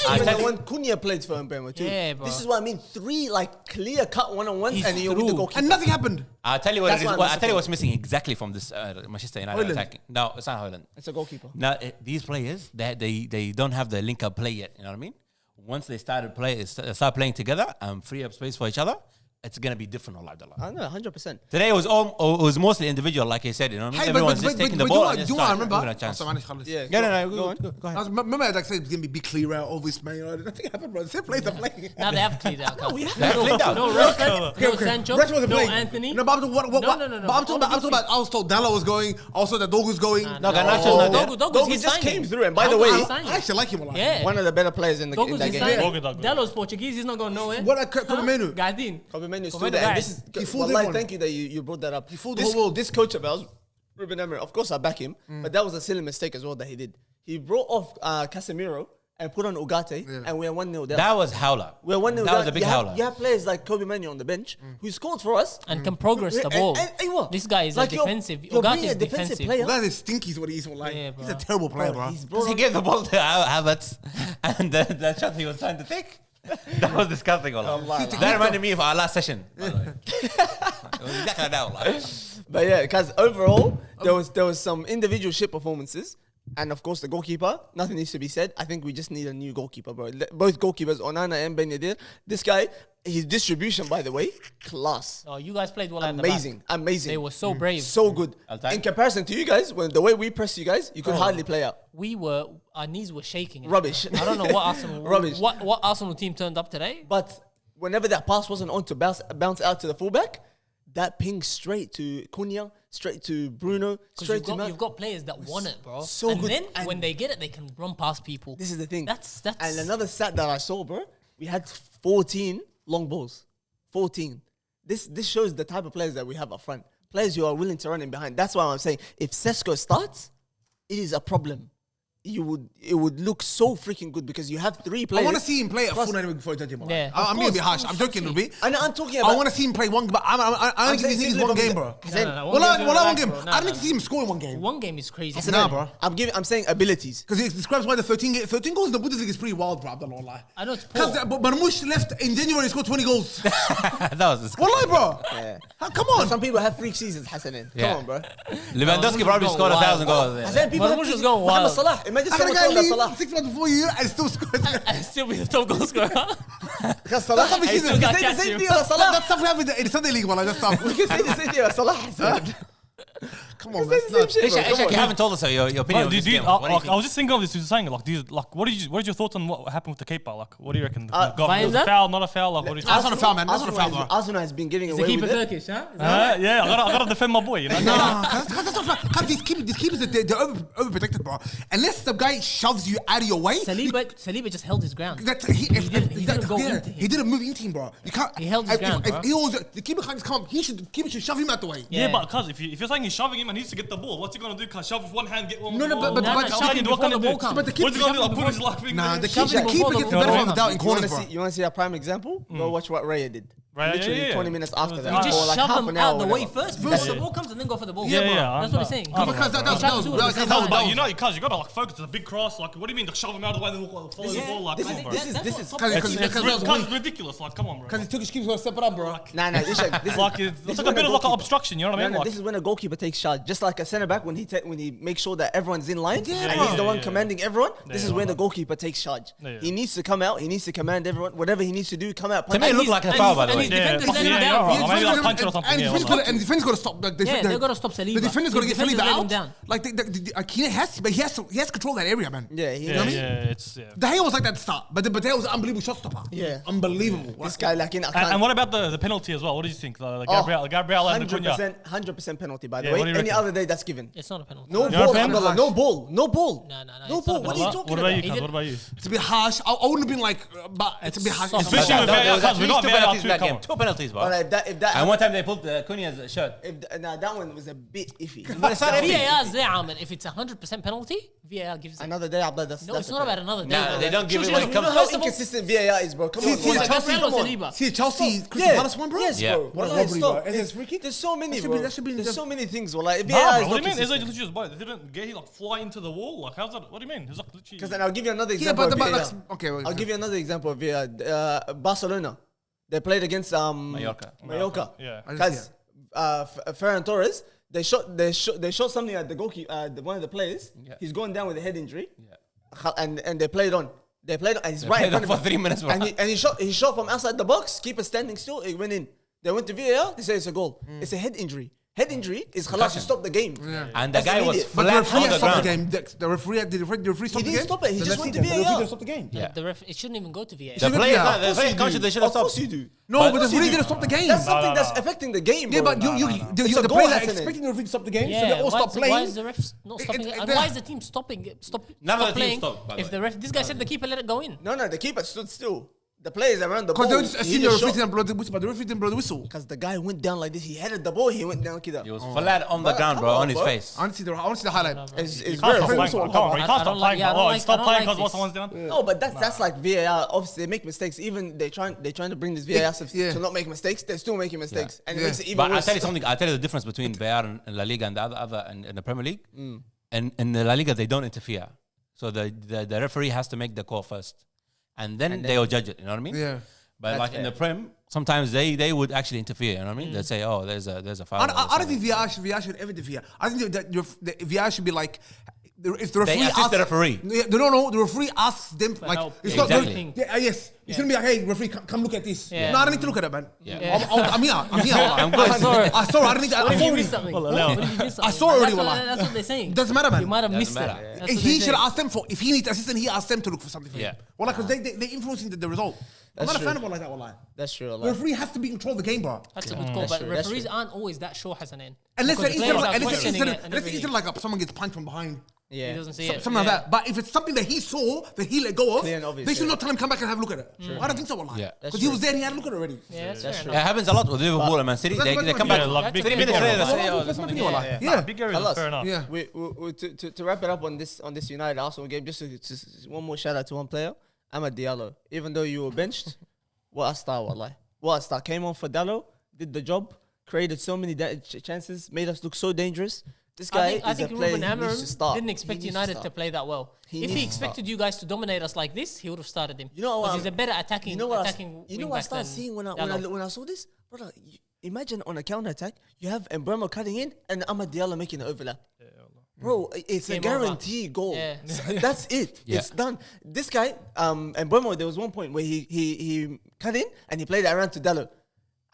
I Even tell the you- one Cunha played for Mbeumo too. Yeah, bro. This is what I mean. 3 like clear-cut one-on-ones, He's and you're with the through. goalkeeper. And nothing happened. I'll tell you what That's it is. why I'm Well, I'll tell you disappointed. what's missing exactly from this Manchester United Højlund. attacking. No, it's not Højlund. It's a goalkeeper. Now these players, they don't have the link up play yet. You know what I mean? Once they start playing together and free up space for each other, it's gonna be different. I know, 100%. Today it was mostly individual, like I said. You know what I mean? Hey, Everyone's just taking the but ball. you and know just what I start remember? giving a chance. Yeah, Yeah, go on. go ahead. Remember, like I said, it's gonna be big clear out, always, man. You know, nothing happened, bro. The same players are playing. Now they have cleared out. They have cleaned out. No Rashford, no Sancho, Rest wasn't no playing. Anthony. No, but I'm talking No. But I'm talking about. I was told Dalla was going. Also, that Dogu's going. No, Garnacho's not there. Dogu Dogu he just signed came him. through, and by the way, Dogu he I signed him. actually like him a lot. Yeah. one of the better players in Dogu's that he game. signed Dogu, him. Dogu. Dallo's Portuguese. He's not going nowhere. What about Kobe Gadin. Kobe Menu still Kobe there. guy. And this is He fooled wallahi, everyone. thank you that you brought that up. He fooled this, the whole world. This coach of ours, Ruben Amorim, of course I back him, but that was a silly mistake as well that he did. He brought off Casemiro and put on Ugarte, and we are 1-0 down. That was howler. We're 1-0 That down. was a big you have, howler. you have players like Kobe Menu on the bench who scored for us. And can progress the And- ball. and what? This guy is Like, a you're- defensive. you're Ugarte being is a defensive defensive. player. That is stinky, is what he is. Like, Yeah, he's a bro. terrible player, bro. He's Because brought he on- gave the ball to Havertz, and the shot he was trying to take. That was disgusting. That reminded me of our last session. By the way. It was exactly like that. Like. But yeah, because overall there was some individual shit performances, and of course the goalkeeper. Nothing needs to be said. I think we just need a new goalkeeper, bro. Both goalkeepers, Onana and Bayindir. This guy, his distribution, by the way, class, Oh, you guys played well at the back. amazing. They were so brave. so good. Altay? In comparison to you guys, when the way we press you guys, you could hardly play out. Our knees were shaking. Rubbish. I don't know what Arsenal. Rubbish. What Arsenal team turned up today? But whenever that pass wasn't on to bounce out to the fullback, that ping straight to Cunha, straight to Bruno, Because straight to you've got players that want it, bro. so and good. then And when they get it, they can run past people. This is the thing. That's And another stat that I saw, bro, we had 14 long balls. 14. This shows the type of players that we have up front. Players who are willing to run in behind. That's why I'm saying if Sesko starts, it is a problem. It would look so freaking good because you have 3 I players. want to see him play at Plus- full 90 before I judge him. Yeah, I'm of going to be course. harsh. I'm joking a bit. And I'm talking about. I want to see him play one, but I don't think these niggas one game, bro. Hassan, No, Well, I game's one relax, game. bro. I don't need to see him score in one game. One game is crazy. Hassan, Nah, bro. I'm saying abilities. Because he describes why the 13 goals in the Bundesliga is pretty wild, bro. I don't know why. I know it's Because poor. Marmoush left in January and scored 20 goals. That was disgusting. Wallahi, bro. Yeah. Come on. Some people have freak seasons, Hassan. Come Yeah. on, bro. Levandowski No, probably he's scored going 1,000 wild. goals. Yeah. Hassan, people have Marmoush freak is going Mohamed wild. Salah. Imagine I got a someone guy told us leave Salah. 6 months before you and still scores. And still be the top goal scorer. Because Salah. That's Hey, how we we can see say them. the same Catch thing you. about Salah. That's stuff we have in the Sunday League, man. That's stuff. We can say the same thing about Salah. Hassan. Come on, man. Ishak, you haven't told us your opinion on this game. What do you I think? was just thinking of this. You were saying what is your thoughts on what happened with the keeper? Like, what do you reckon? Bayindir? Was it foul, not a foul? Like, what do you think? That's not a foul, man. That's not a foul, bro. Arsenal has been getting Is the away keeper with it. Turkish, huh? Yeah, I gotta defend my boy. You know. Because these keepers, they're overprotected, bro. Unless the guy shoves you out of your way. Saliba just held his ground. He didn't go into him. He didn't move into him, bro. You can't. He held his ground, bro. The keeper can't just come. Keeper should shove him out the way. Yeah, but cuz if you're saying he's shoving him and he needs to get the ball, what's he gonna do? Cuz shove with one hand, get one. No, but shove him before the ball comes. But the keeper, What's he gonna do? Like put his left finger. nah, the Shove keeper him gets before the the benefit ball of the doubt in corners, bro. You want to see a prime example? Go watch what Raya did. Right, Literally 20 minutes after that. You just or like shove half him an hour out the or way whatever. first before the ball comes and then go for the ball. Yeah. That's what he's saying. Because that was But you know, cuz you gotta like focus. It's a big cross. Like, what do you mean? Like, shove him out of the way, then follow the ball. Like, come on, bro. This is It's ridiculous. Like, come on, bro. because the Turkish keeper's gonna step it up, bro. Nah, this Like, it's like a when bit a of like an goalkeeper- obstruction. You know what I mean? No, Like, this is when a goalkeeper takes charge. Just like a centre back when he makes sure that everyone's in line Yeah, and bro. he's the one Yeah. commanding everyone. This Yeah, is when yeah. the goalkeeper takes charge. Yeah. He needs to come out. He needs to command everyone. Whatever he needs to do, come out. To me, it looked like a foul, by the and way. his defenders let him Yeah, down. yeah, maybe like punch or something. And the defense got to stop. Like, Yeah, they gotta stop Saliba. The defender's got to His get defenders Saliba let him out. down. Like he has control of that area, man. Yeah, he Yeah, it's De Gea was like that at the start, but De Gea was an unbelievable shot stopper. Yeah. Unbelievable. This guy like in And what about the penalty as well? What do you think? The Gabriel and the Cunha. 100% penalty. By the Yeah, way, what do you any reckon? other day that's given. It's not a penalty. No You're ball, a fan? Abdullah, no ball. No, No it's ball. not a What are you penalty. talking What about you? about? Cuz? What about you? It's a bit harsh. I wouldn't have been like, but it's a bit harsh. soft. Especially with VAR, cuz we got Two VAR penalties too. that Come game. on. Two penalties, bro. But if that And one time they pulled Cunha's shirt. nah, that one was a bit iffy. But it's not iffy. VAR is there, Ahmed. If it's 100% penalty, VAR gives it. Another day, Abdullah. That's No, it's not about another day. Nah, bro. they don't give it Choose when your- it You know comes. how First of all- inconsistent VAR is, bro. Come on, see, bro. Like Chelsea, Gabriel or come on. Saliba? See, Chelsea, Crystal Yeah. Palace one, bro. Yes, Yeah. bro. What a Wallahi, robbery, stop. bro. Is it free kick? There's so many, That should bro. be- that should be- There's so many things. Well, like Nah, VAR bro, is what not do you mean? Is it consistent. literally just boy? They didn't get he like fly into the wall? Like how's that? What do you mean? He's like literally. Because then I'll give you another Yeah, example. but of VAR. okay. I'll give you another example of VAR. Barcelona. They played against Mallorca. Mallorca. Yeah. Because Ferran Torres, they shot something at the goalkeeper, one of the players. Yeah. He's going down with a head injury. And they played on. And he's right played in front on of for him. 3 minutes, bro. And he shot from outside the box. Keeper standing still. It went in. They went to VAR. They say it's a goal. It's a head injury. Head injury is khalas to stop the game. And the That's guy was immediate. But the flat referee on the had stopped the ground. game. The referee He stopped the didn't game. stop it. He Then just let's went see to that. The VAR. referee stopped the game. Yeah. It shouldn't even go to VAR. The players, Yeah, the players counted, they should have Of course stopped. you do. No, but the course you referee do. didn't stop the game. That's something no, that's no. affecting the game, Yeah, bro. but the It's a players goal are happening. expecting the referee to stop the game, so Yeah, they all stop why playing. is the ref not stopping it? And it- why is the team stopping? Stop None of the teams playing. stopped, by the If way. the ref, this guy said the keeper let it go in. No, the keeper stood still. The players around the ball. Because they were just he assuming the just referee shot. didn't blow the whistle, but the referee didn't blow the whistle. Because the guy went down like this. He headed the ball. He went down. Kida. He was flat on the But ground, come bro, on, on his bro. face. I want to see the highlight. It's You very can't stop very playing. small. Come on, bro. You I can't don't stop like- playing. yeah, I don't Oh, like- stop I don't playing like because this. someone's down. No, but that's like VAR. Obviously, they make mistakes. Even they're trying to bring this VAR Yeah. to not make mistakes. They're still making mistakes, and it Yeah. makes it even But I'll worse. tell you something. I'll tell you the difference between VAR and La Liga and the other and the Premier League. And in the La Liga, they don't interfere. So the referee has to make the call first. And then they'll judge it. You know what I mean? Yeah. But That's like in fair. the Prem, sometimes they would actually interfere. You know what I mean? They'd say, oh, there's a foul. I don't think VR should ever do VR. I think that the VR should be like, if the referee assist the referee. No, the referee asks them like help. it's Exactly. not. Yes, it's gonna be like, hey, referee, come look at this. Yeah. No, I don't need to look at it, man. Yeah. I'm here. I'm good. I saw it. I saw it. I don't need to. What I if saw you it. missed something? Well, What if you missed I something? saw already, That's what- wallah. That's what they're saying. Doesn't matter, man. You might have Doesn't missed it. matter, yeah. That's what He they're should saying. ask them for, if he needs assistance, he asks them to look for something for Yeah. him. Well, because they're influencing the result. I'm That's not a fan true. of it like that, wallah. That's true. The Like, referee has to be in control of the game, bro. That's a good call, That's but true, that's referees true. aren't always that sure, Hassanin. Unless Because the players are questioning it and instead everything. of like someone gets punched from behind. yeah. He doesn't see it. Something like Yeah. that. But if it's something that he saw, that he let go of, Clear and obvious, they should yeah. not tell him come back and have a look at it. I don't think so, wallah. Yeah. Because he was there and he had a look at it already. Yeah, that's That's fair true. It enough. happens a lot with Liverpool and Man City. They come back Yeah, like big 3 minutes areas. later. They say, That's oh, my there's something. opinion, wallah. Yeah. Yeah. Big areas, Halas. fair enough. Yeah. To wrap it up on this United Arsenal game, just one more shout out to one player, Amad Diallo. Even though you were benched, what a star, wallahi. What a star. Came on for Diallo, did the job, created so many chances, made us look so dangerous. This guy I is a think player Ruben who needs to start. didn't expect He needs to United start. to play that well. He If needs he to expected start. you guys to dominate us like this, he would have started him. You know what? Because he's a better attacking. You know what? attacking I wing-back started than seeing when Diallo. I saw this, brother. Imagine on a counter attack, you have Mbeumo cutting in and Amad Diallo making an overlap. Bro, it's a Game over. guaranteed goal. Yeah. That's it. Yeah. It's done. This guy, Mbeumo, there was one point where he cut in and he played it around to Diallo.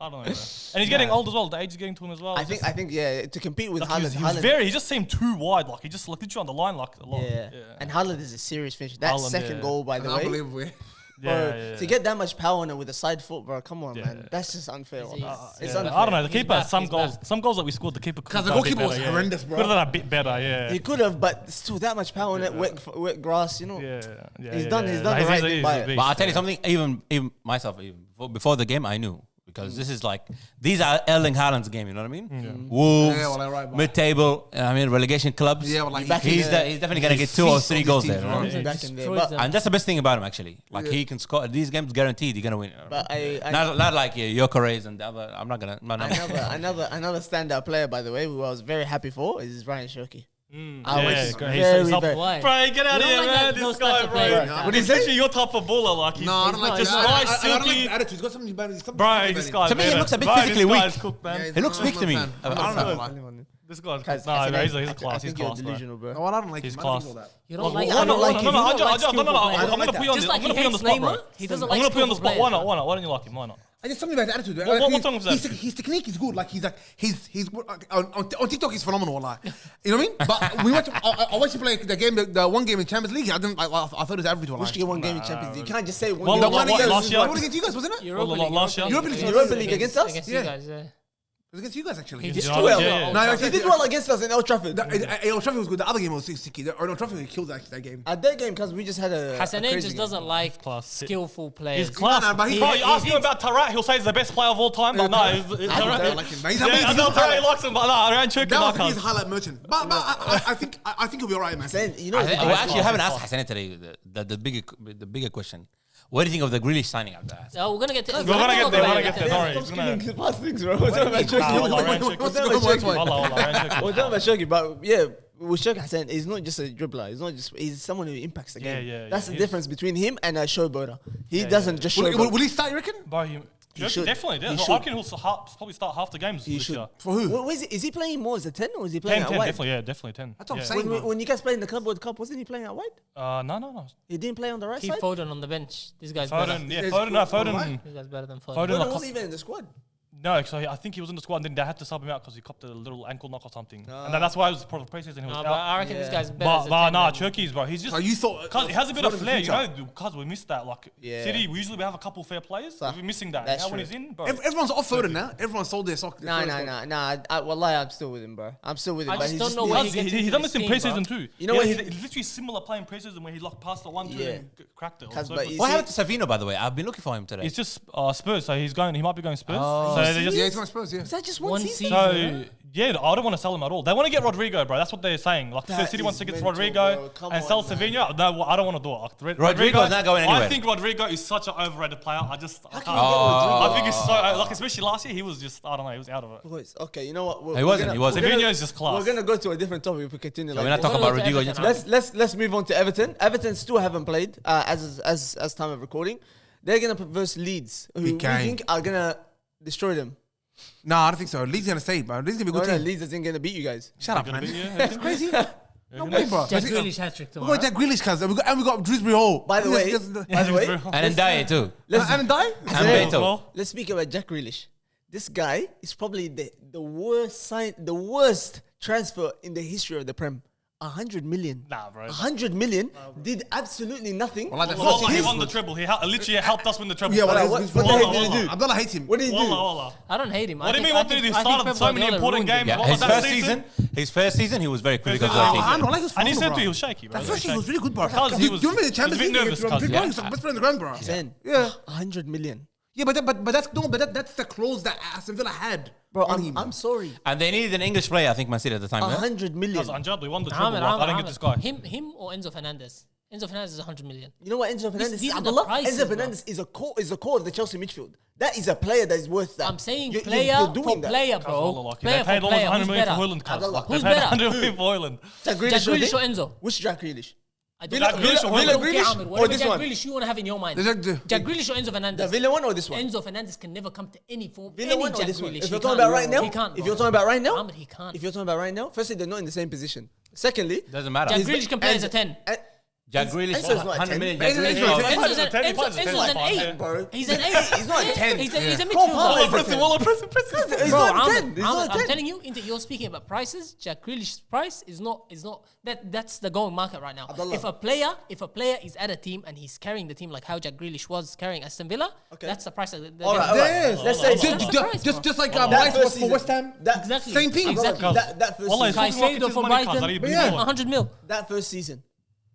I don't know. And he's getting old as well. The age is getting to him as well. I think, yeah, to compete with Like Haaland. he just seemed too wide. Like he just looked literally on the line like a lot. Yeah. And Haaland is a serious finisher. That Haaland, second goal, by the way. Unbelievable. Bro, to get that much power on it with a side foot, bro, come on, man. That's just unfair. It's unfair. I don't know. The keeper, back, some he's goals that we scored, the keeper could Because have the done a bit goalkeeper was better, horrendous, bro. Could have done a bit better, yeah. He could have, but still that much power on it, wet grass, you know. He's done the right thing by it. But I'll tell you something, even myself, before the game, I knew. Because this is like, these are Erling Haaland's game, you know what I mean? Wolves, mid-table, relegation clubs. Yeah, well, like he's definitely going to get 2 or 3 goals there. You know what I mean? Back in there. And that's the best thing about him, actually. Like, he can score. These games guaranteed he's going to win. But Not like Gyökeres and the other. I'm not going to. another standout player, by the way, who I was very happy for, is Ryan Shirky. I was great. very. Why? Bro, get out of here, man. This guy, bro. What he's literally your type of baller. Like, he's I don't like just that. nice, I don't like silky. his attitude. He's got something bad. Bro, this guy. To me, he looks a bit physically weak. Cooked, man. He looks weak to me. I don't know. This guy's Guys, no, I he's think a class. He's you're class, bro. delusional, bro. No, I don't like He's him. class. You don't like I don't like him. No, I'm I'm gonna put you on Just like the spot, bro. he doesn't I'm like gonna put you on the spot. skillful Why not? Why don't you like him? Why not? I just something about his attitude. What's wrong with that? His technique is good. Like he's on TikTok he's phenomenal. Like you know what I mean. But we watched. I watched him play the one game in Champions League. I didn't like. I thought his average was Which like. one game in Champions League? You can't just say one Well, game. last year? What against you guys, wasn't it? Last year? Europa League against us? Against Yeah. you guys, yeah. It was against you guys actually. He did Yeah, well. yeah. No, He did well against us in Old Trafford. Old Trafford was good. The other game was sticky. Or Old Trafford killed that game. At that game, because we just had a Hassan crazy just game. doesn't like Class. skillful players. He's class. No, but Bro, you ask him about Tarat, he'll say he's the best player of all time. But no, I don't like him. Man. He's I know Tarat likes him, but no, Ryan Cherky that like was us. his highlight merchant. But I think he'll be alright, man. Then, you know, We actually haven't asked Hassan today the bigger question. What do you think of the Grealish signing after that? Oh, we're gonna get to. We're gonna get there. We're gonna get there. Don't worry. Stop skipping past things, bro. What's up about Shirky? What's up about Shirky? But yeah, with Shirky Hassan, he's not just a dribbler. He's someone who impacts the game. Yeah, That's the he difference between him and a showboater. He doesn't just showboat. Will he start, you reckon? Bro, should. definitely. He I should. reckon he'll probably start half the games He this should. year. For who? What is it? Is he playing more as a 10 or is he playing 10, out wide? definitely 10. That's what I'm Yeah. saying. man. When you guys played in the Club World Cup, wasn't he playing out wide? No. He didn't play on the right Keep side? Foden on the bench. This guy's better. Foden. This guy's better than Foden. Foden. Foden like- wasn't even in the squad. No, so I think he was in the squad, and then they had to sub him out because he copped a little ankle knock or something, and then that's why it was part of the preseason. He was No, out. but I reckon this guy's better. as a But 10 nah, than- Turkey's bro. He's just So you thought because he has a bit of Foden's the flair, you future. know. Because we missed that. Like Yeah. City, we usually have a couple fair players. So, We're missing that. that's Now when true. he's in, bro. Everyone's off Foden now. Everyone sold their sock. Nah. Wallahi, I'm still with him, bro. I'm still with him. I but just he don't just know needs- where Because he gets he into done this this in team, preseason bro. too. You know what He's he- literally similar playing preseason where he passed the 1-2 Yeah. and cracked it. Cause, So but good. you What see- happened to Savino, by the way? I've been looking for him today. It's just Spurs, so he might be going Spurs. Oh, so they just Yeah, he's going Spurs. Yeah. Is that just one One season? season. So yeah, I don't want to sell him at all. They want to get Rodrigo, bro. That's what they're saying. Like That City wants to is get mental, Rodrigo bro. Come and on, sell man. Savinho. No, I don't want to do it. Rodrigo's not going anywhere. I think Rodrigo is such an overrated player. I can't. can you get I think he's so like, especially last year, he was just I don't know, he was out of it. Boys, okay, you know what? He wasn't. Savinho is just class. We're gonna go to a different topic if we continue. We're Like not this. talking We're about gonna go to Rodrigo. Everton. Let's move on to Everton. Everton still haven't played as time of recording. They're gonna versus Leeds, who we game. think are gonna destroy them. No, I don't think so. Leeds gonna stay, bro. Leeds gonna be a good team. Leeds isn't gonna beat you guys. Shut up, Gonna man. be- yeah, That's crazy. No way, bro. Jack We Grealish hat trick got tomorrow. Jack Grealish, cuz. And we got Dewsbury Hall. By the way, And Ndiaye too. And die? And Beto. well. let's speak about Jack Grealish. This guy is probably the worst transfer in the history of the Prem. 100 million. Nah, bro. 100 million did absolutely nothing. Well, like the Because Wallah, he his- won the treble. He literally helped us win the treble. Yeah, well, what he's- the Wallah, heck did he Wallah. do? Abdullah hates him. What did he do? Wallah. I don't hate him. What do you mean? What did he do? He started so many important games. Yeah, What his was that first season? season, he was very critical of season, that he- team. I don't like his And he phone, said bro. to he was shaky, bro. That first year was really good, bro. Because Do he you was- remember the he was Champions a bit League? nervous, Big cuz, bro, yeah. he's like best player on the ground, bro. Then, Yeah. 100 million. Yeah, but that's the clause that Aston Villa had Bro, on him. I'm sorry. And they needed an English player, I think, Man City at the time. yeah? 100 million. Because Anjad, we won the treble. Ahmed, Like, I didn't get this guy. Him or Enzo Fernandez? Enzo Fernandez is 100 million. You know what Enzo Fernandez these is? are the Abdullah? prices, Enzo bro. Fernandez is a core of the Chelsea midfield. That is a player that is worth that. I'm saying You're player doing for that. player, Wallah, bro. like, Player they paid for almost player. 100 Who's million for better? Hoyland, cuz. Like, they Who's paid better? 100 million for Hoyland. Jack Jack Grealish, Grealish or Enzo? Which Jack Grealish? I Villa- don't Villa- know. Villa Okay, Grealish Ahmed, or whatever this Jack one? Grealish you want to have in your mind. The- Jack Grealish or Enzo The Fernandez? Villa one or this one? Enzo Fernandez can never come to any form. Villa Any one or Jack this one? Grealish. If He you're talking can't. about right now, He can't, if bro. you're talking about right now, Ahmed, he can't. if you're talking about right now, firstly they're not in the same position. Secondly, Doesn't matter. Jack He's- Grealish can play as a and- 10. and- Jack Grealish, Enzo's not a 100 million. But Jack Enzo's Grealish. a 10. Enzo's an Enzo's a 8. bro. He's an 8. He's not a 10. He's a Wallah, midfielder. He's Bro, not a Ahmed, 10. He's not a I'm 10. telling you, you're speaking about prices. Jack Grealish's price is not that's the going market right now. Abdullah. If a player is at a team and he's carrying the team like how Jack Grealish was carrying Aston Villa, that's the price. All right. Yes. Let's say Just like that Rice first was for season. West Ham. Exactly. Same thing. Exactly. That first Wallah, season. it's fucking Caicedo rocket for his money Brighton, cards, that he Yeah. bought. 100 mil. That first season.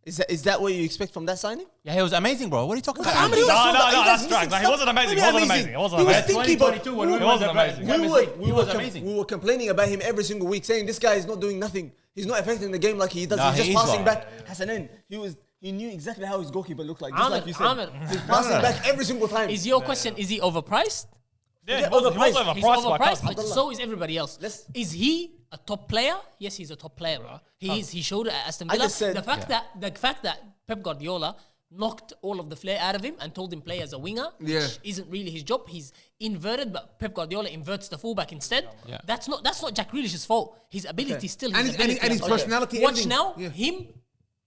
Is that what you expect from that signing? Yeah, he was amazing, bro. What are you talking about? How many No, was no, so no, bad? You guys that's missing drag. Like, he stuff? wasn't amazing. Maybe He wasn't amazing. He wasn't He was amazing. stinky, but 2022 when we He wasn't amazing. He was amazing. we were complaining about him every single week, saying this guy is not doing nothing. He's not affecting the game like he does. Nah, He's he just is, passing bro. back. Hassanin, he knew exactly how his goalkeeper looked like. Just Ahmed, like you said, Ahmed. he's passing back every single time. Is your question, is he overpriced? Yeah, Yeah, he was overpriced. overpriced He's by overpriced, but Carlton. so is everybody else. Let's- Is he a top player? Yes, he's a top player, bro. He is. He showed it at Aston I Villa. just said- the fact that Pep Guardiola knocked all of the flair out of him and told him play as a winger, Yeah. which isn't really his job. He's inverted, but Pep Guardiola inverts the fullback instead. Yeah. That's not Jack Grealish's fault. His ability is still his And his- ability. and his I'm personality, Watch everything. now, Yeah. him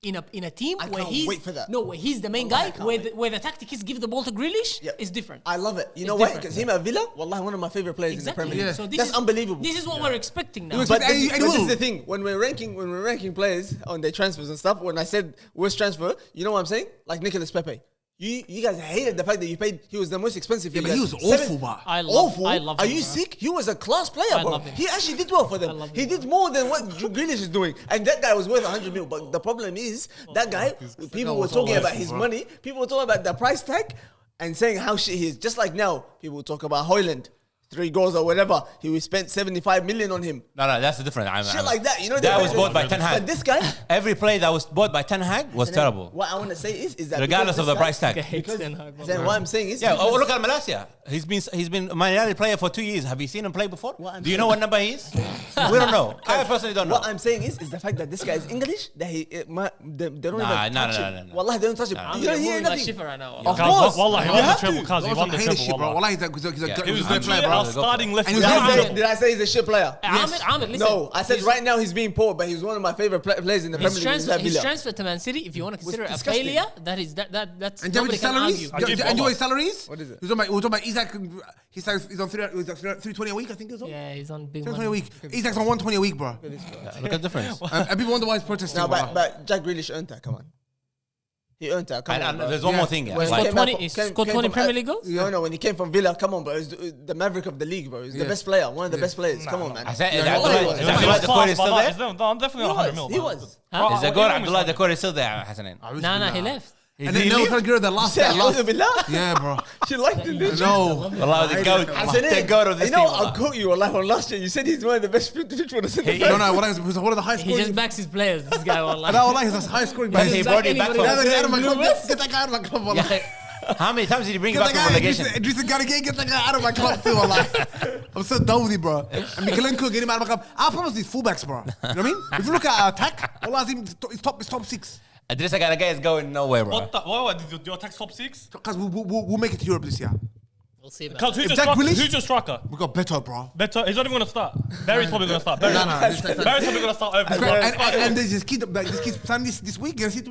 in a team I where can't he's wait for that. where he's the main Wallahi, I guy, can't where the tactic is give the ball to Grealish Yep. is different. I love it. You know It's why? different. Because him at Villa, wallahi, one of my favorite players Exactly. in the Premier League. So this That's is unbelievable. This is what we're expecting now. was- But, And this, he but this will. is the thing. When we're ranking players on their transfers and stuff, when I said worst transfer, you know what I'm saying? Like Nicolas Pepe. You guys hated the fact that you paid. He was the most expensive. Yeah, for but you he guys. was awful, but I love Awful. I love Are him, you bro. sick? He was a class player, I bro. love him. He actually did well for I them. love He him. did more than what Grealish is doing, and that guy was worth 100 mil. But the problem is that guy. People were was talking awful, about his bro. money. People were talking about the price tag, and saying how shit he is. Just like now, people talk about Hoyland. 3 goals or whatever. We spent 75 million on him. No, that's different. Shit like that. You know That was bought by Ten Hag. But this guy, Every play that was bought by Ten Hag was terrible, what I want to say is that regardless because of the this price guy- tag. Hates Ten Hag, bro. Then what I'm saying is, Yeah, because- look at Malacia. He's been a Man Utd player for 2 years. Have you seen him play before? What I'm Do you know what number he is? We don't know. I personally don't know. What I'm saying is the fact that this guy is English, that they don't Nah, even touch nah, him. nah, nah. Wallah, they don't touch him. I'm You don't hear moving my nothing. shifter right now. Of Cuz, course. Wallah, he You won the have treble. to. Cuz, he That was won some the heinous shit, treble. bro. Wallah. Wallah, he's Yeah. a He was great player, literally bro. our starting left And he wing. was back. good. Did I say he's a shit player? Ahmed, listen. No, I said right now he's being poor, but he's one of my favorite players in the Premier League. His transfer to Man City, if you want to consider it a disgusting. failure, that's And do you know nobody his can salaries? argue. Do you know his salaries? What is it? We're talking about Isaac. He's on 320 a week, I think. Or something. Yeah, he's on big 320 a money. week. Isaac's on 120 a week, bro. Look at the difference. And people wonder why he's protesting. No, wallah. but Jack Grealish earned that. Come on. He earned that. Come on. And bro. there's one Yeah. more thing. Yeah. When Scored came 20 back he from- scored came 20 from- Premier League goals? No, when he came from Villa, come on, bro. He's the maverick of the league, bro. He's the Yeah. best player, one of the Yeah. best players. Come on, man. I said, Yeah, is Wallahi, Abdullah he was. Abdullah He was Dakour class, still but there? I'm definitely on 100 mil. He was. Huh? Is Abdullah Dakour still there, Hassanin? Nah, he left. And then now we're trying to get rid of the last. Yeah, That last. Billah. Yeah, bro. She liked him, didn't she? No. Wallah, the goat. I said The it. goat of this You know, team. I'll quote you on last year. You said he's one of the best midfielders in the He- Premier No, what is one of the highest He scoring. just backs his players, this guy. Wallah. No, wallahi, he's the highest scoring. But player. he brought him back Anybody from. Get that guy out of my club. Get that guy out of my club, wallah. Yeah. How many times did he bring Get back that from guy, relegation? Idrissa Gallagher, get that guy out of my club too, wallah. I'm so done with you, bro. And Mikalenko, get him out of my club. Our problem is these fullbacks, bro. You know what I mean? If you look at our attack, wallah, it's top 6. Idrissa Gallagher is going nowhere, bro. What? Did your attack top 6? Because we'll make it to Europe this year. We'll see about Cuz, that. who's Jack Grealish- who's your striker? We got better, bro. Better. He's not even going to start. Barry's probably going to start. Barry's probably going to start over. And there's this kid signed this week. You see,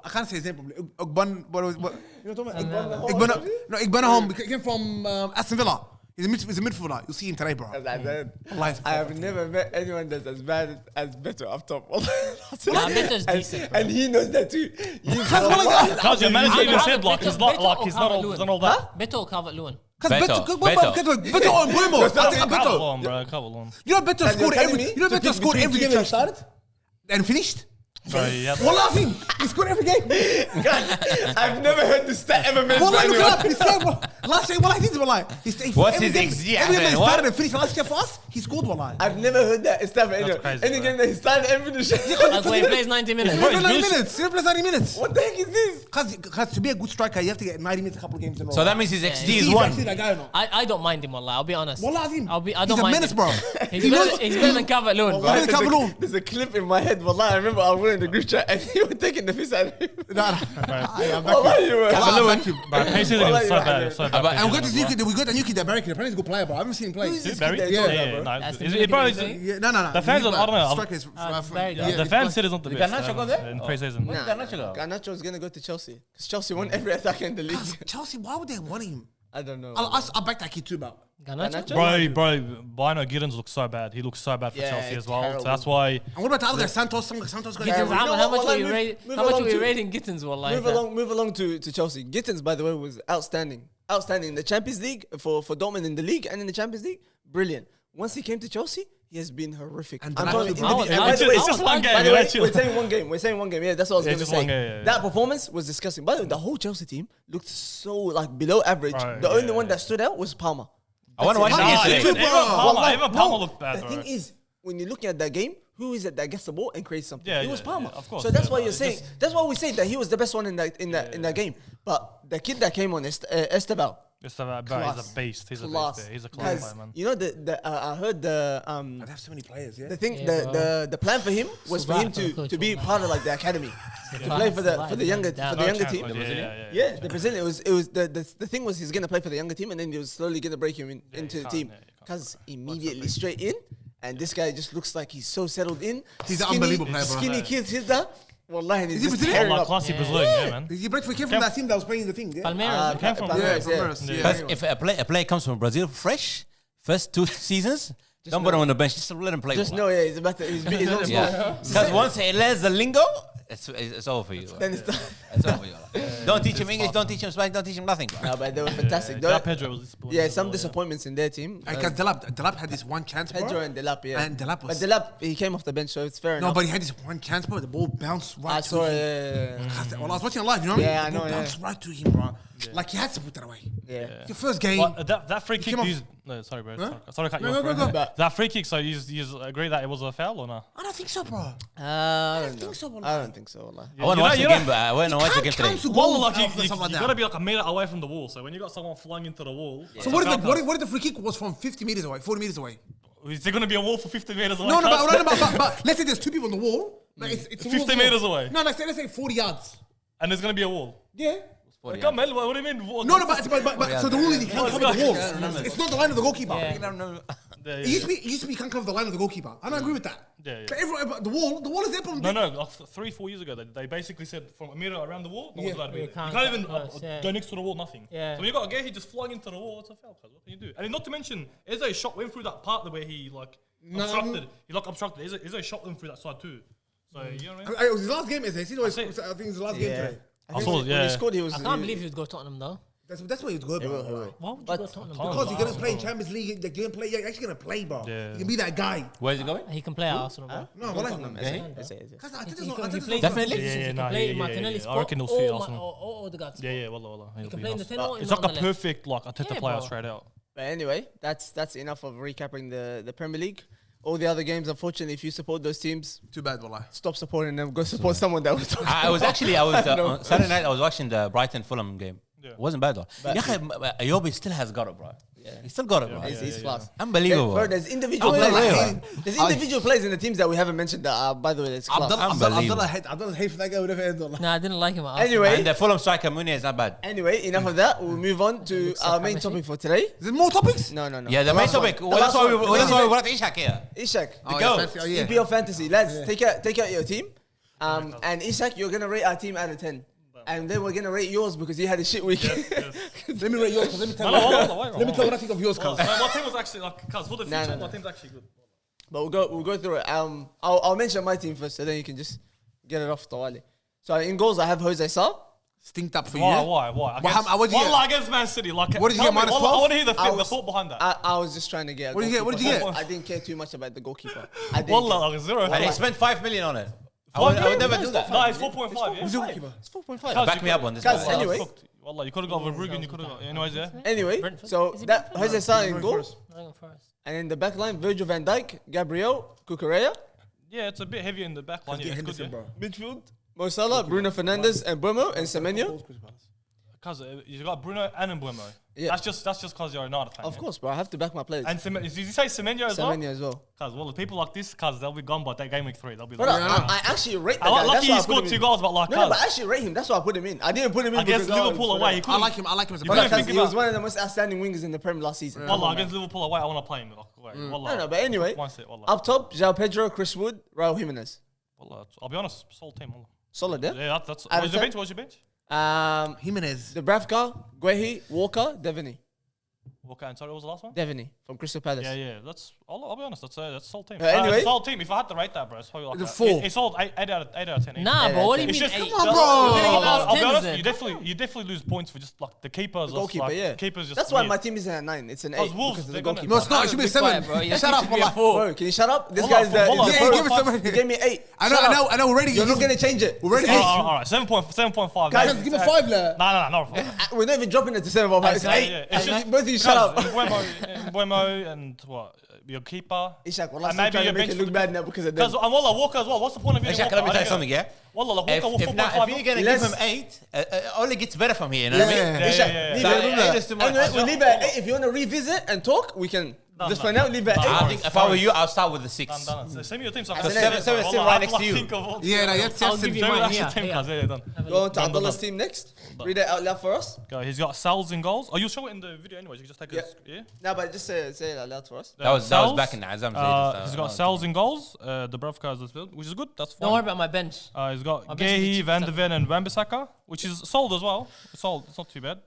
I can't say his name probably. Ogban, what you know what I'm talking about? Igbanahom. He came from Aston Villa. He's a midfielder. You'll see him today, bro. I have never met anyone that's as bad as Beto up top. Nah, Beto's decent, bro. And he knows that too. Cuz, your manager even said Beto- he's Beto not or he's not all that. Beto or Calvert-Lewin? Because Beto. Beto on Buemo. Couple Beto. on, bro. Couple on. You know Beto And scored you're telling every. me You know to Beto pick scored between every two game he transfers? started and finished. Sorry, yeah. Wallah, Azim, he scored every game. I've never heard this stat ever mentioned. Wallah, by look anyone. it up. He's saying, bro. Last year, wallah, he's wallah. What's every his game- XG, Every game man? he What? started and finished last year for us, he scored wallah. I've never heard that stat for anyone. crazy, Any bro. game that he started and finished. Like when he plays 90 minutes. He Bro, plays it's 90 bullshit. minutes. He plays 90 minutes. What the heck is this? Because to be a good striker, you have to get 90 minutes a couple of games in a row. So that means his XG See, is he's 1. actually that guy or not? I don't mind him, wallah. I'll be honest. Wallah, Azim. I He's don't a mind menace, him. bro. He's He better, knows- he's better than Calvert-Lewin, bro. Wallah, There's Calvert-Lewin. there's a clip in my head. Wallah, I remember I went in the group chat and you were taking the piss out of him. I'm Wallah, you were. Bro, preseason Wallah, was you so were bad. It was so bad. And we got this new preseason, kid. We got a new kid. American. Apparently, he's a good player, bro. I haven't seen him play. Who's this Barry? kid Yeah, that Yeah, you're yeah, talking about, no, That's it's- the bro, beginning, it's- isn't it? no. The fans, I don't know. Strikers very good. The fan said it's not the Did best Garnacho go there? in preseason. Where did Garnacho go? Garnacho's gonna go to Chelsea because Chelsea won every attacker in the league. Chelsea, why would they want him? I don't know. I'll back that kid too, bro. Garnacho? Bro, Bino Giddens looks so bad. He looks so bad for Yeah, Chelsea as well. terrible. So that's why. And what about the other guy, Santos? Santos got Gittins, You know how what, much Wallah, were you move- rating? move How much along were you to- rating Gittins? Wallah, Move along to Chelsea. Gittins, by the way, was outstanding in the Champions League for Dortmund in the league and in the Champions League. Brilliant. Once he came to Chelsea, he has been horrific. And I'm Garnacho- talking- It's and by it's the way- just one game, By the way, yeah, chill. we're saying one game. Yeah, that's what I was Yeah, going to just say. one game, yeah. That performance was disgusting. By the way, the whole Chelsea team looked so like below average. Right, The only yeah. one that stood out was Palmer. I want to watch it Nah, yesterday. even Wallah, Palmer no, looked bad, The bro. thing is, when you're looking at that game, who is it that gets the ball and creates something? Yeah, it was yeah, Palmer. yeah, of course, So that's yeah, why no, you're it's saying. That's why we say that he was the best one in that game. But the kid that came on, Esteval. It's about, bro, he's a beast. He's a Class. beast. He's a class Guys, player, man. you know I heard They have so many players, yeah. the thing Yeah, the plan for him was for him to be part of like the academy, to play for the younger team. Yeah, the Brazilian. It was the thing was he's gonna play for the younger team, and then he was slowly gonna break him into the can't, team. yeah, you can't. Cause immediately straight in, and this guy just looks like he's so settled in. He's an unbelievable player, bro. Skinny kid, he's that. Wallahi, and he's Is he just Brazilian? tearing Like up. classy Brazilian, yeah, man. He came from that team that was playing the thing, yeah. Palmeiras. came from- Palmeiras, Yeah, yeah. Palmeiras, yeah. Because if a player comes from Brazil fresh, first 2 seasons, don't put him on the bench. Just let him play. Just Wallah. know, yeah, he's about to. He's on smoke. Yeah. Because once he learns the lingo, it's over for you. Then it's done. It's over for you. Don't teach him English. Don't teach him Spanish. Don't teach him nothing. Bro. No, but they were fantastic. Yeah, Pedro was disappointing. Yeah, as some well, disappointments in their team. Because Delap had this one chance, bro. Pedro and Delap, yeah. And Delap was- But Delap, he came off the bench, so it's fair No, enough. but he had this one chance, bro. The ball bounced right I to saw him. it. Well, I was watching it live, you know what Yeah, I mean? I The ball know, yeah. bounced right to him, bro. Like he had to put that away. Yeah. Your first game. Well, that free kick. came off- These, no, sorry, bro. Huh? Sorry to cut you No, off. no, bro. go, go. That free kick. So you agree that it was a foul or not? I don't think so, bro. I don't think so, know. Wallah. I don't think so, Wallah. I want to You watch know- the you game, know- but I want to watch the game today. Council Well, goals like after you stuff like gotta that. be like a meter away from the wall. So when you got someone flung into the wall, So what if the free kick was from 50 meters away, 40 meters away? is there gonna be a wall for 50 meters away? No, Cuz? but let's say there's 2 people on the wall. Like it's a 50 wall. meters away. No, let's say 40 yards. And there's gonna be a wall. Yeah. Like, come on, what do you mean? Wall? No, but so the rule is you can't cover the wall. It's not the line of the goalkeeper. Yeah. Yeah, It used to be you can't cover the line of the goalkeeper. I don't agree with that. Yeah, yeah. But but the wall is there from No, like 3-4 years ago, they basically said from a meter around the wall, no one's Yeah. allowed to be You there. You can't can't even come close, yeah. go next to the wall, nothing. Yeah. So when you got a guy, he just flung into the wall, it's a foul. Cuz what can you do? And not to mention, Eze shot went through that part where he obstructed. He obstructed. Eze shot them through that side too. So you know what I mean? It was his last game, is it? I think it's his last game today. I saw it, When yeah. he scored, he was. I can't believe he would go Tottenham though. That's why he's good, He will, bro. he will. Why would you But- go Tottenham? Because you're gonna play in Champions League, you're gonna play. You're actually gonna play, bro. Yeah. You can be that guy. Where's it going? He can play at Arsenal, bro. No, what like? Because I think He there's can- he no. plays Definitely. in positions. Yeah, He nah, can play yeah, yeah, Martinelli yeah. I spot reckon he'll see or Arsenal. Odegaard. Yeah, yeah, wallah. He He'll can be play in the nice. 10 or It's in like on a the left. perfect like Arteta Yeah, player bro. straight out. But anyway, that's enough of recapping the Premier League. All the other games, unfortunately, if you support those teams, Too bad, wallah. stop supporting them. Go support someone that was. I was on Saturday night. I was watching the Brighton Fulham game. Yeah. It wasn't bad though. Ayobi still has got it, bro. He still got it, bro. He's class. Unbelievable. Bro, there's individual Unbelievable. players. There's individual players in the teams that we haven't mentioned that are, by the way, it's class. Unbelievable. Abdullah hate for that guy, whatever ends, wallah. Nah, I didn't like him at Arsenal. Anyway, And the Fulham striker Munir is not bad. enough of that. We'll move on to looks our like main promising. topic for today. Is there more topics? No. Yeah, the main last one. topic. The Well, that's last why one. we brought Ishak here. Ishak, Oh, go. fancy- oh, yeah. EPL fantasy. Lads, take out your team. And Ishak, you're gonna rate our team out of 10. And then we're gonna rate yours because you had a shit week. Let me rate yours. 'Cause Let me tell No, you. hold on, wait, Let me tell you what I think of yours, cuz. My team was actually like, cuz for the Nah, future, nah, my nah. team's actually good. But we'll go through it. I'll mention my team first, so then you can just get it off Tawali. So in goals, I have Jose Sa. Stinked up for you. Why? yeah? Why? What'd you get? Wallah, against Man City. Like, What did you tell get, me, minus wallah, I 12? want to hear I the was- thought behind that. I was just trying to get. What did you get? What did you goalkeeper. get? I didn't care too much about the goalkeeper. I didn't Wallah, like zero. And he spent 5 million on it. I would never do that. No, it's 4.5. Who's Yeah. the goalkeeper? It's 4.5. Back me up on this. Guys, one. anyway. Wallah, you could have got Verbruggen. You could have got. Anyways, yeah. Anyway, Brentford? so Is it that Brentford? Jose Sa in goal, Nottingham Forest. and in the back line, Virgil van Dijk, Gabriel, Cucurella. Yeah, it's a bit heavy in the back line. Yeah, Get it's good, Henderson, yeah. bro. Midfield, Mo Salah, Bruno Fernandes, and Buemo, and Semenyo. Because you got Bruno and Mbeumo. Yeah. That's just because you're a United fan. Of course, bro. I have to back my players. And did you say Semenyo as well? Semenyo as well. Because well, the people like this, they'll be gone by that game week 3. They'll be But like, I actually rate that I guy. lucky That's why he I put scored him 2 in. goals, but like, No, but I actually rate him. That's why I put him in. I didn't put him in against because Liverpool away, he I like him. I like him as a You player. didn't think he was about- one of the most outstanding wingers in the Premier last season. Wallah, against Liverpool away, I want to play him. No, but anyway, Mindset, wallah. up top, João Pedro, Chris Wood, Raul Jimenez. Wallah, I'll be honest, solid team. Wallah. Solid, yeah? Yeah, that's. Out What's of your 10? bench? What's your bench? Jimenez. Dubravka, Guehi, Walker, Devaney. Walker and sorry, what was the last one? Devaney from Crystal Palace. Yeah. I'll be honest. That's a solid team. Anyway. It's a solid team. If I had to rate that, bro, it's probably like It's a 4. It's sold 8 out of 10. Nah, bro. What do you It's mean? just eight? come on, bro. I'll be 10 honest. then. You definitely lose points for just like the keepers. Goalkeeper, yeah. Keepers just. That's why weird. my team isn't at 9. It's an 8. Because Wolves, because of the they're gonna- goalkeeper. No, it's not. It should be a Be quiet, 7. bro. Your Shut team up, should be a wallah. 4. Bro, can you shut up? This Wallah, guy's the. wallah, this- Yeah, bro, give us some. You gave me 8. I Shut up. know. Already. You're not going to change it. Already. All right. 7.5. Guys, Give him 5 there. No. We're not even dropping it to 7 5. It's Yeah, 8. yeah. It's just- Both of you shut up. Mbeumo and what? Your keeper. Ishak, well, I'm And still maybe trying to your make bench it look for- bad now because of them. Because I'm Wallah Walker as well. What's the point of being Ishak, let me tell you something, yeah? Wallah, Walker If, was if, 4.5. if you're going to give him 8, only gets better from here, you know what I mean? Yeah. Ishak, yeah. leave So, it. eight is too much. Anyway, we leave it at 8. If you want to revisit and talk, we can. Just for now, leave it at 8. I think if I were you, I'll start with the 6. Done. Send me your team. So I Because can- seven is still Wallah, right I next have to you. think of all- Yeah, no, I'll give you Send me mine. that's your team, Yeah. cuz. Yeah, done. Go on to Done. Abdullah's team next. Read it out loud for us. Go, he's got Sal's in goals. Oh, you'll show it in the video anyways. You can just take Yeah. it. Yeah. No, but just say it out loud for us. That was Sal's, back in the Azam He's got Sal's in goals. Dubravka as well, which is good. That's fine. Don't worry about my bench. He's got My bench is the Gehi, cheapest Van de ever. Ven, and Wan-Bissaka, which is sold as well. It's sold. It's not too bad.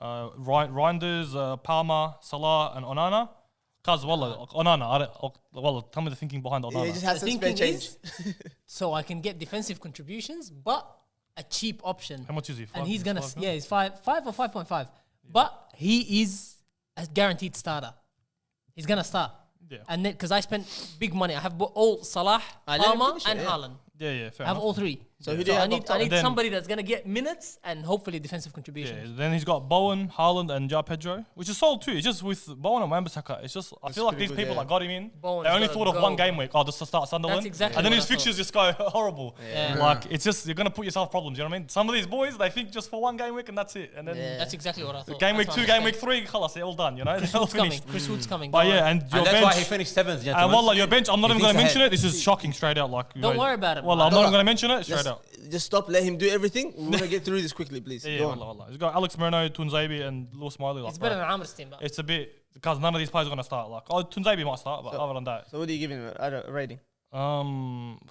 Reinders, Palmer, Salah, and Onana. Cause wallah, Onana. Wallah, tell me the thinking behind Yeah, he Onana. just has The some spare thinking change. is, so I can get defensive contributions, but a cheap option. How much is he? And he's gonna, Five mil? yeah, he's 5 or 5.5. But he is a guaranteed starter. He's gonna start. Yeah. And then, because I spent big money, I have all Salah, let him Palmer, finish it, and yeah. Haaland. Yeah, fair I have enough. all 3. So who do you I have up need, top? I need And then- somebody that's gonna get minutes and hopefully defensive Yeah, contributions. then he's got Bowen, Haaland, and João Pedro, which is sold too. It's just with Bowen and Wan-Bissaka. It's just I feel like pretty these good, people yeah. that got him in, Bowen's they only gotta thought of go. one game week. Oh, just to start Sunderland. That's exactly And then what his I thought. fixtures just go horrible. Yeah. Like it's just you're gonna put yourself problems. You know what I mean? Some of these boys they think just for one game week and that's it. And then Yeah. That's exactly what I thought. game week That's 2, what game I'm week saying. 3, khalas, they're all done. You know, they're all Chris Wood's coming. finished. Chris Wood's coming. But don't yeah, worry. and your And that's bench. why he finished 7th, And gentlemen. wallah, your bench. I'm not He even gonna thinks mention ahead. it. This is shocking, straight out. Like Don't worry about it. Well, man. I'm not even gonna mention it straight Just, out. just stop, let him do everything. We want to get through this quickly, please. Yeah, Go on. wallah. He's got Alex Moreno, Tunzabi, and Lewis Smiley. Like, It's better bro, than Amir's team. But it's a bit because none of these players are gonna start. Like, Tunzabi might start, but other than that, So what are you giving him a rating? I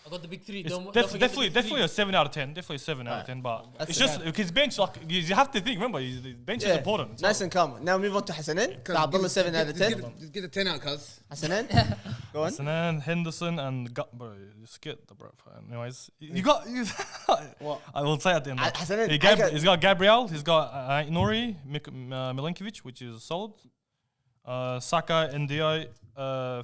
I got the big 3. it's Don't forget the definitely big definitely three. a 7 out of 10. Definitely a 7 out of 10. But That's it's the just his bench. Like you have to think. Remember, his bench is important. Nice and calm. Now move on to Hassanin. Abdullah 7 out of 10. Just get the 10 out, cuz. Hassanin. Go on. And then Henderson and bro, just get the bro. Anyways, you got you. What? I will say at the end. Hassanin, He's got Gabriel. He's got Nuri Milinkovic, which is solid. Saka, Ndio,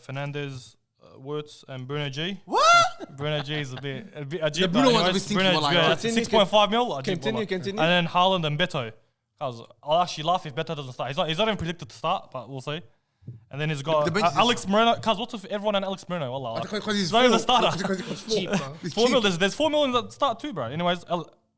Fernandez, Wirtz, and Bruno G. What? Bruno G is a bit ajib. The Bruno but one's a anyways, bit stinky, Bruno, wallah, yeah, yeah. it's 6.5 mil. Ajib, Continue, wallah. continue. And then Haaland and Beto. I'll actually laugh if Beto doesn't start. He's not even predicted to start, but we'll see. And then he's got The bench is- Alex Moreno. Cuz what's with everyone and Alex Moreno? Wallah. Like, Because he's he's not even a 4. starter. Because he's 4. Cheap, bro. He's 4 mil. cheap. There's 4 mil in the start too, bro. Anyways,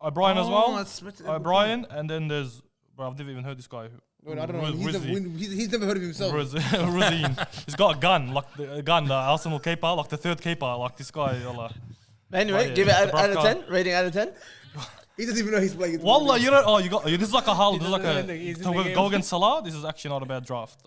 O'Brien as Oh, well. that's- O'Brien, and then there's bro. I've never even heard this guy. I don't know. Rizzi. He's never heard of himself. Rosine. He's got a gun, like the Arsenal keeper, like the 3rd keeper, like this guy. Wallah, Anyway, yeah, give it Dubravka. out of 10. Rating out of 10. He doesn't even know he's playing. Wallah, you know, you got this is like a Haaland. This is like doesn't know he's in the a game. go against Salah. This is actually not a bad draft.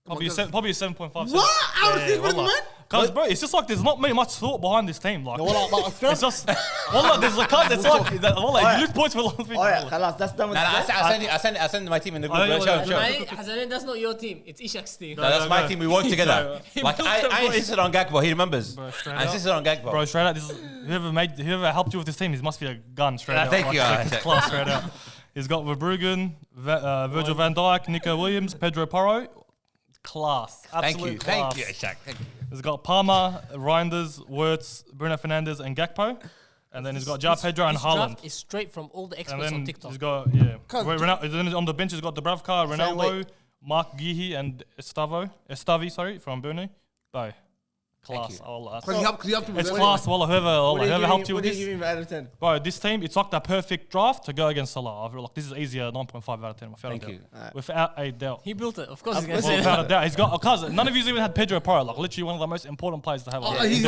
Probably a 7.5. What? Out of 6 man? Because bro, it's just like there's not much thought behind this team. Like It's it's just wallah, there's a cut. It's like wallah, you lose points for a lot of people. Oh yeah, khalas, that's done with Nah, that. I send my team in the group. Oh, yeah, Show, yeah, show. yeah. Hassanin, that's not your team. It's Ishak's team. No, that's my no. team. We work together. Like built I the boys. insisted on Gakpo. He remembers. Bro, straight I up. insisted on Gakpo. Bro, straight out, this is whoever helped you with this team. This must be a gun straight out. thank like, you, like, it's Isaac. class straight out. He's got Verbruggen, Virgil van Dijk, Nico Williams, Pedro Porro. Class. Thank Absolute you, class. thank you, Ishak. Thank you. He's got Palmer, Reinders, Wirtz, Bruno Fernandes, and Gakpo. And then he's got João Pedro and This Haaland. draft is straight from all the And experts on then TikTok. he's got, yeah. Then on the bench, he's got Dubravka, Ronaldo, weight. Mark Guehi, and Estavi, from Burnley. Bye. Class. Allah. Because you have to. It's class. Wallah, whoever helped you with What this. do you give him out of 10? Bro, this team, it's like the perfect draft to go against Salah. I feel like this is easier 9.5 out of 10. Thank you. Without a doubt. He built it. Of course he's going to say Without that. a doubt. He's got, cause none of you even had Pedro Porro, like literally one of the most important players to have. He's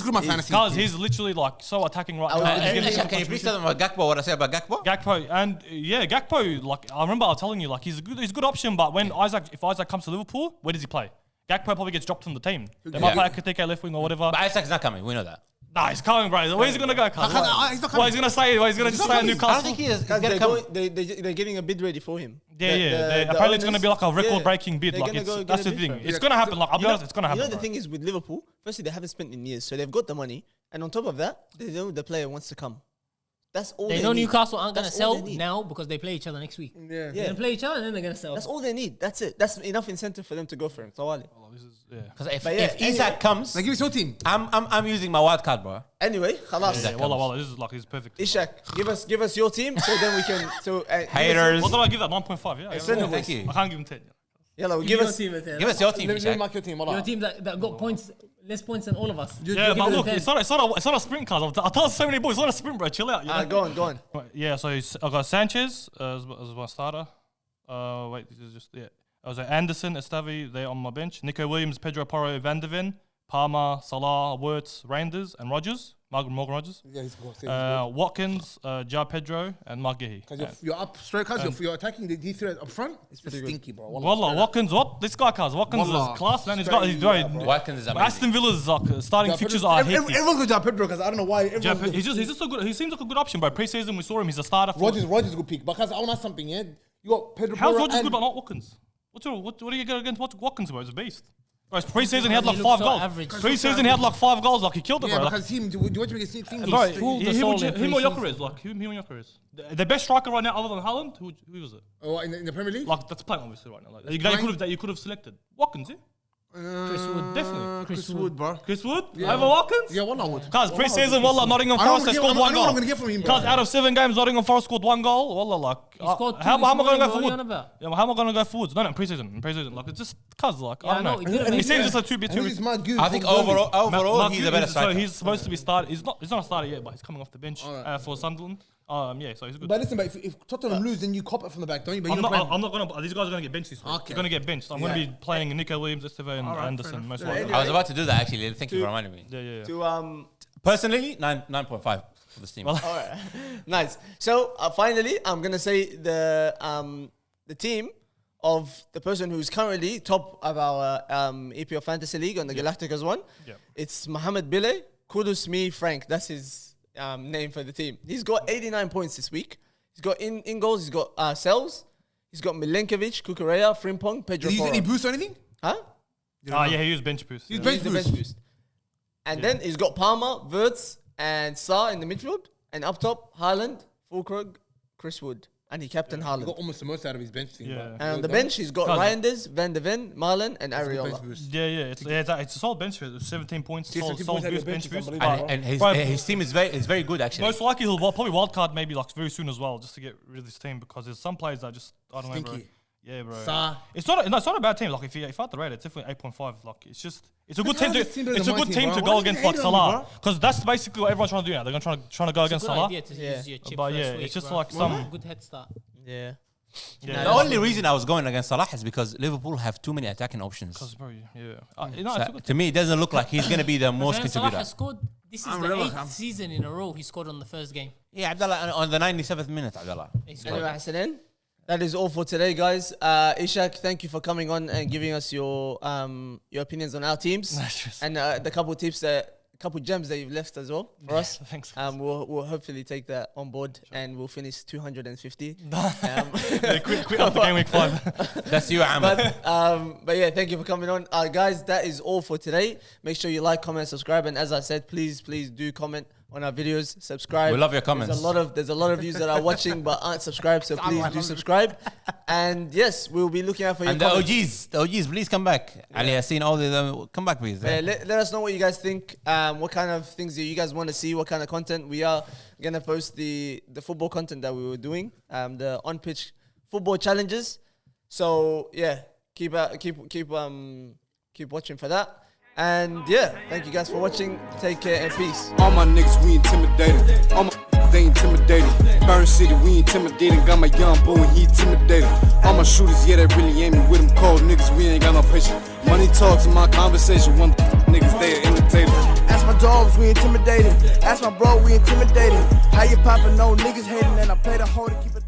good in my fantasy. Because he's literally like so attacking right now. Can you please tell them about Gakpo? What I said about Gakpo? Gakpo and Gakpo. Like I remember I was telling you, like he's a good option. But when if Isaac comes to Liverpool, where does he play? Gakpo probably gets dropped from the team. They might play Akateke left wing or whatever. But Isaac's not coming. We know that. Nah, he's coming, bro. Where's he gonna go? He's not coming. What he's gonna say? He's gonna just stay in Newcastle. I don't think he is. They're getting a bid ready for him. Apparently it's gonna be like a record-breaking bid. They're Like gonna go that's get the a bid thing. for him. It's gonna happen. Like I'll be honest, it's gonna happen. You know the thing is with Liverpool, firstly they haven't spent in years, so they've got the money, and on top of that, they know the player wants to come. That's all They know need. Newcastle aren't going to That's all sell they need. now because they play each other next week. Yeah. They're going to play each other and then they're going to sell. That's all they need. That's it. That's enough incentive for them to go for him. Tawali. Because if But yeah, Isaac comes, Now give us your team. I'm using my wild card, bro. Anyway, khalas. Yeah, wallah, this is like he's perfect. Ishak, give us your team so then we can. Haters. What do I give that? 9.5. Yeah. Send them Thank you. I can't give him 10. Yellow, Give give us. your team a 10. Give us your team, Let me Ishak. mark your team. Your team that got points, less points than all of us. Yeah, but give it a look, 10. it's not a sprint, cuz. I told so many boys, it's not a sprint, bro. Chill out. You know? Go on. Yeah, so I got Sanchez as my starter. Wait, this is just I was Anderson, Estavi, they're on my bench. Nico Williams, Pedro Porro, Van de Ven, Palmer, Salah, Wirtz, Reinders, and Rogers. Morgan Rogers. Yeah, he's good. Watkins, Ja Pedro, and Mark Gehi. Because you're up straight, because you're attacking the D3 up front. It's just stinky, bro. Wallah, Watkins, what? This guy, cuz. Watkins Wallah. is class, man. He's doing. Watkins is amazing. Aston Villa's like starting fixtures are hectic. Everyone's got Pedro because I don't know why. He's just so good. He seems like a good option, bro. Pre-season, we saw him. He's a starter. Rogers is a good pick. Because I want to ask something, yeah? You got Pedro. How's Porro Rogers and- good but not Watkins? What do you get against Watkins, bro? He's a beast. Bro, pre-season he had like He 5 looks so goals. average. Pre-season he had like 5 goals. Like he killed it, Yeah, bro. because him, do you want to make a thing? Bro, pulled the soul in him or pre-season. Gyökeres, like him or Gyökeres. The best striker right now, other than Haaland, who was it? Oh, in the Premier League? Like that's playing obviously right now. Like, playing? that you could have selected Watkins, yeah. Chris Wood, definitely. Chris Wood, bro. Chris Wood over Watkins. Yeah, one Wood. Cause pre-season, wallah, Nottingham I know Forest has what I'm scored 1 I know what goal. I'm going to get from him, bro. Cause out of 7 games, Nottingham Forest scored 1 goal. Wallah, like scored two how am I this going to morning, go what are you on forward? about? Yeah, how am I going to go forwards? No, in pre-season, like it's just cause like Yeah, I don't I know, know. he could have He been- seems just a too bit And too. he's mad good. I think overall he's a better So striker. he's supposed to be started. He's not a starter yet, but he's coming off the bench for Sunderland. Yeah, so he's good. But listen, but if Tottenham lose, then you cop it from the back, don't you? But I'm you're not playing. not gonna. These guys are gonna get benched this week. Okay. They're gonna get benched. I'm gonna be playing Nico Williams, Esteve, and Anderson most likely. I was about to do that actually. Thank you for reminding me. Yeah. To Personally, 9.5 for this team. all right, nice. So finally, I'm gonna say the team of the person who's currently top of our EPL Fantasy League on the GalacticOz one. Yeah. It's Mohamed Bile, Kudus Me Frank. That's his name for the team. He's got 89 points this week. He's got in goals. He's got Sells. He's got Milenkovic, Kukureya, Frimpong, Pedro Did he use Porro. any boost or anything? Huh? He used bench boost. He's Yeah. bench He's the bench boost. And then he's got Palmer, Wirtz, and Sarr in the midfield. And up top, Haaland, Fulkrug, Chris Wood. And he captained He Haaland. got almost the most out of his bench team. Yeah. bro. And on the bench, he's got Cause- Reinders, Van de Ven, Marlon, and Bench Areola. boost. Yeah. It's a solid bench boost. 17 points. Yeah, Solid 17 points out of boost, the bench bench is boost. unbelievable. And Bro, his team is very good actually. Most likely he'll probably wildcard maybe like very soon as well, just to get rid of this team because there's some players that just I don't know, bro. Stinky. Yeah, bro. Sarr. It's not a bad team. Like if I had to rate it, it's definitely 8.5. Like it's a good team. how's this team better It's a than my good team, team bro? to Why go are you against like hating on me, Salah, bro? because that's basically what everyone's trying to do now. They're gonna trying to go against Good Salah. idea to use your chip But first yeah, week, it's just bro. like some. Good head start. Yeah. Yeah, The only reason I was going against Salah is because Liverpool have too many attacking options. Because bro, yeah. So, It's a good to me, it doesn't look like he's going to be the most Salah contributor. has scored. This is I'm the really 8th season in a row he scored on the first game. Yeah, Abdullah, on the 97th minute, Abdullah. He scored. Anyway, Hassanin, that is all for today, guys. Ishak, thank you for coming on and giving us your opinions on our teams and the couple gems that you've left as well for us. Thanks. We'll hopefully take that on board and we'll finish 250. Quit after game week 5. That's you, Ahmed. But yeah, thank you for coming on, guys. That is all for today. Make sure you like, comment, subscribe, and as I said, please do comment on our videos. Subscribe. We love your comments. There's a lot of you that are watching but aren't subscribed, so please do subscribe. And yes, we'll be looking out for your And the comments. OGs, please come back. Ali Yassin, all of them, come back, please. Let us know what you guys think. What kind of things do you guys want to see? What kind of content? We are gonna post the football content that we were doing, the on pitch football challenges. So yeah, keep watching for that. And yeah, thank you guys for watching. Take care and peace. All my niggas, we intimidated. All my they intimidated. Burn City, we intimidated. Got my young boy, he intimidated. All my shooters, yeah, they really aiming with them cold niggas. We ain't got no patience. Money talks in my conversation. One niggas, they are imitated. Ask my dogs, we intimidated. Ask my bro, we intimidated. How you poppin', no niggas hating, and I play the hoe to keep it.